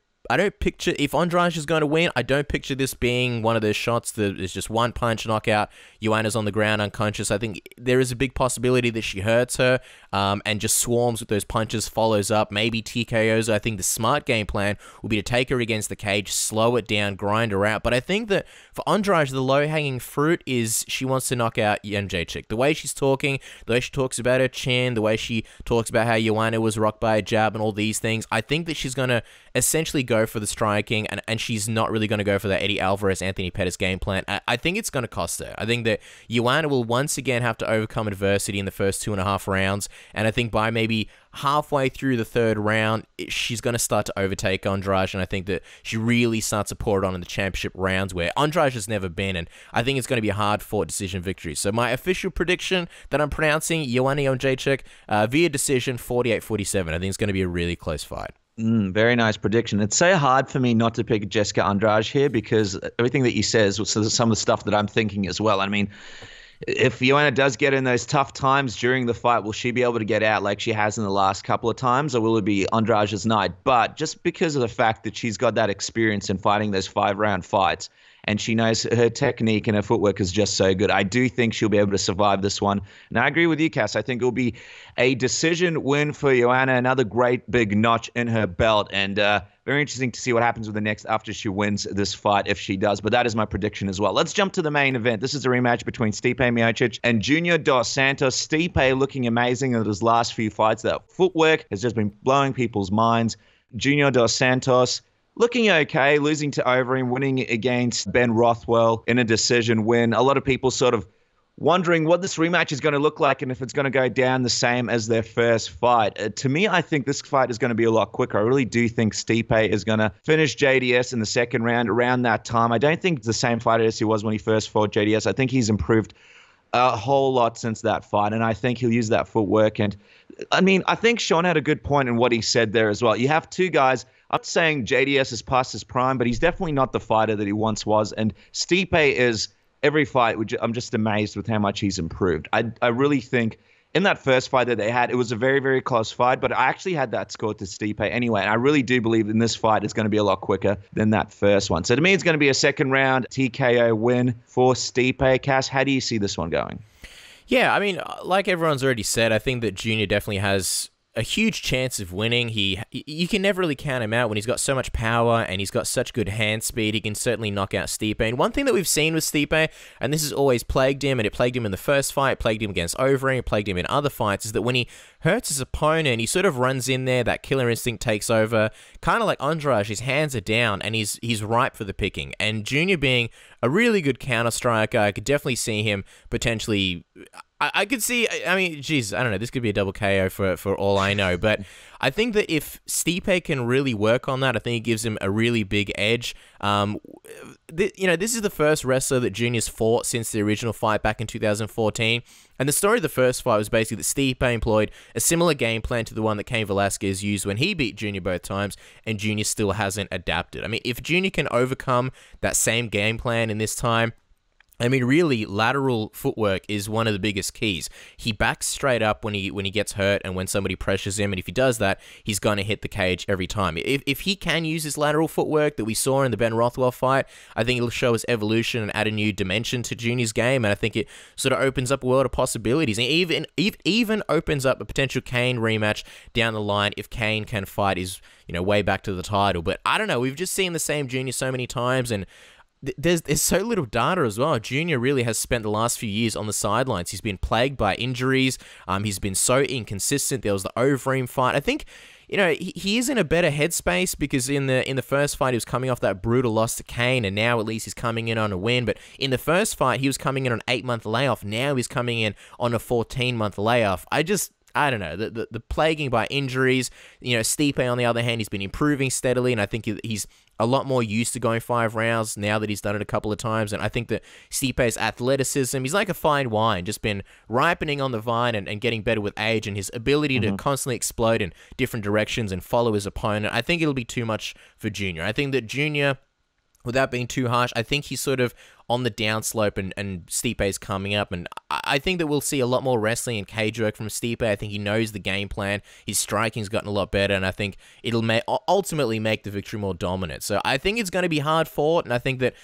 picture, if Andrade is going to win, I don't picture this being one of those shots that is just one punch knockout, Joanna's on the ground unconscious. I think there is a big possibility that she hurts her and just swarms with those punches, follows up, maybe TKOs. I think the smart game plan will be to take her against the cage, slow it down, grind her out. But I think that for Andrade, the low-hanging fruit is she wants to knock out Miocic. The way she's talking, the way she talks about her chin, the way she talks about how Joanna was rocked by a jab and all these things, I think that she's going to essentially go for the striking, and she's not really going to go for that Eddie Alvarez, Anthony Pettis game plan. I think it's going to cost her. I think that Joanna will once again have to overcome adversity in the first 2.5 rounds, and I think by maybe halfway through the 3rd round, she's going to start to overtake Andrade, and I think that she really starts to pour it on in the championship rounds where Andrade has never been, and I think it's going to be a hard-fought decision victory. So my official prediction that I'm pronouncing, Joanna Jędrzejczyk, via decision, 48-47. I think it's going to be a really close fight. Very nice prediction. It's so hard for me not to pick Jessica Andrade here because everything that you says was some of the stuff that I'm thinking as well. I mean, if Joanna does get in those tough times during the fight, will she be able to get out like she has in the last couple of times, or will it be Andrade's night? But just because of the fact that she's got that experience in fighting those 5-round fights, and she knows her technique and her footwork is just so good, I do think she'll be able to survive this one. And I agree with you, Cass. I think it will be a decision win for Joanna, another great big notch in her belt. And very interesting to see what happens with the next after she wins this fight, if she does. But that is my prediction as well. Let's jump to the main event. This is a rematch between Stipe Miocic and Junior Dos Santos. Stipe looking amazing in his last few fights. That footwork has just been blowing people's minds. Junior Dos Santos looking okay, losing to Overeem, winning against Ben Rothwell in a decision win. A lot of people sort of wondering what this rematch is going to look like and if it's going to go down the same as their first fight. To me, I think this fight is going to be a lot quicker. I really do think Stipe is going to finish JDS in the 2nd round around that time. I don't think it's the same fighter as he was when he first fought JDS. I think he's improved a whole lot since that fight, and I think he'll use that footwork. And I mean, I think Sean had a good point in what he said there as well. You have two guys. I'm not saying JDS is past his prime, but he's definitely not the fighter that he once was. And Stipe is every fight. I'm just amazed with how much he's improved. I really think in that first fight that they had, it was a very, very close fight, but I actually had that score to Stipe anyway. And I really do believe in this fight it's going to be a lot quicker than that first one. So to me, it's going to be a 2nd round TKO win for Stipe. Cass, how do you see this one going? Yeah, I mean, like everyone's already said, I think that Junior definitely has a huge chance of winning. You can never really count him out when he's got so much power and he's got such good hand speed. He can certainly knock out Stipe. And one thing that we've seen with Stipe, and this has always plagued him, and it plagued him in the first fight, plagued him against Overeem, it plagued him in other fights, is that when he hurts his opponent, he sort of runs in there, that killer instinct takes over, kind of like Andrade, his hands are down, and he's ripe for the picking. And Junior being a really good counter striker, I could definitely see him potentially... I could see, I mean, geez, I don't know, this could be a double KO for all I know, but I think that if Stipe can really work on that, I think it gives him a really big edge. This is the first wrestler that Junior's fought since the original fight back in 2014, and the story of the first fight was basically that Stipe employed a similar game plan to the one that Cain Velasquez used when he beat Junior both times, and Junior still hasn't adapted. I mean, if Junior can overcome that same game plan in this time, I mean, really, lateral footwork is one of the biggest keys. He backs straight up when he gets hurt and when somebody pressures him, and if he does that, he's going to hit the cage every time. If he can use his lateral footwork that we saw in the Ben Rothwell fight, I think it'll show his evolution and add a new dimension to Junior's game, and I think it sort of opens up a world of possibilities, and even opens up a potential Cain rematch down the line if Cain can fight his way back to the title. But I don't know, we've just seen the same Junior so many times, and there's so little data as well. Junior really has spent the last few years on the sidelines. He's been plagued by injuries. He's been so inconsistent. There was the Overeem fight. I think, he is in a better headspace because in the first fight, he was coming off that brutal loss to Cain, and now at least he's coming in on a win. But in the first fight, he was coming in on an 8-month layoff. Now he's coming in on a 14-month layoff. I don't know, the plaguing by injuries. Stipe, on the other hand, he's been improving steadily, and I think he's a lot more used to going 5 rounds now that he's done it a couple of times. And I think that Stipe's athleticism, he's like a fine wine, just been ripening on the vine and getting better with age, and his ability to constantly explode in different directions and follow his opponent. I think it'll be too much for Junior. I think that Junior without being too harsh, I think he's sort of on the downslope, and Stipe's coming up, and I think that we'll see a lot more wrestling and cage work from Stipe. I think he knows the game plan. His striking's gotten a lot better, and I think it'll ultimately make the victory more dominant. So I think it's going to be hard fought, and I think that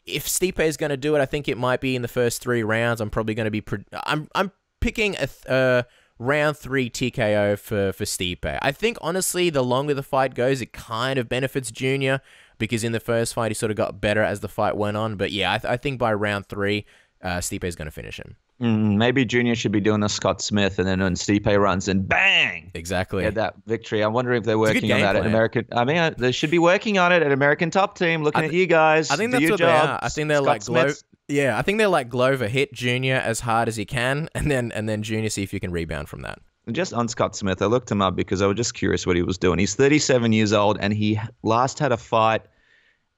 if Stipe is going to do it, I think it might be in the first 3 rounds. I'm probably going to be... I'm picking a round 3 TKO for Stipe. I think, honestly, the longer the fight goes, it kind of benefits Junior, because in the first fight, he sort of got better as the fight went on. But yeah, I think by round 3, Stipe is going to finish him. Maybe Junior should be doing a Scott Smith, and then when Stipe runs and bang! Exactly. Yeah, that victory. I'm wondering if they're working on that at American... I mean, they should be working on it at American Top Team, looking at you guys. I think that's what they are. I think they're like... I think they're like Glover, hit Junior as hard as he can, and then Junior, see if you can rebound from that. Just on Scott Smith, I looked him up because I was just curious what he was doing. He's 37 years old, and he last had a fight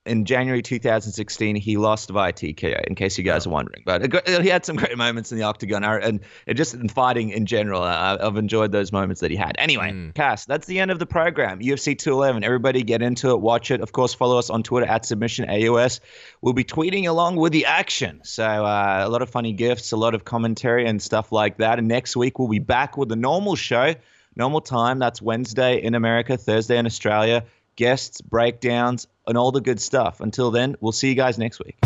in January 2016. He lost via TKO, in case you guys are wondering. But he had some great moments in the octagon, and just in fighting in general. I've enjoyed those moments that he had. Anyway, Cass, that's the end of the program. UFC 211. Everybody get into it, watch it. Of course, follow us on Twitter at SubmissionAUS. We'll be tweeting along with the action. So a lot of funny gifts, a lot of commentary and stuff like that. And next week, we'll be back with the normal show, normal time. That's Wednesday in America, Thursday in Australia. Guests, breakdowns, and all the good stuff. Until then, we'll see you guys next week.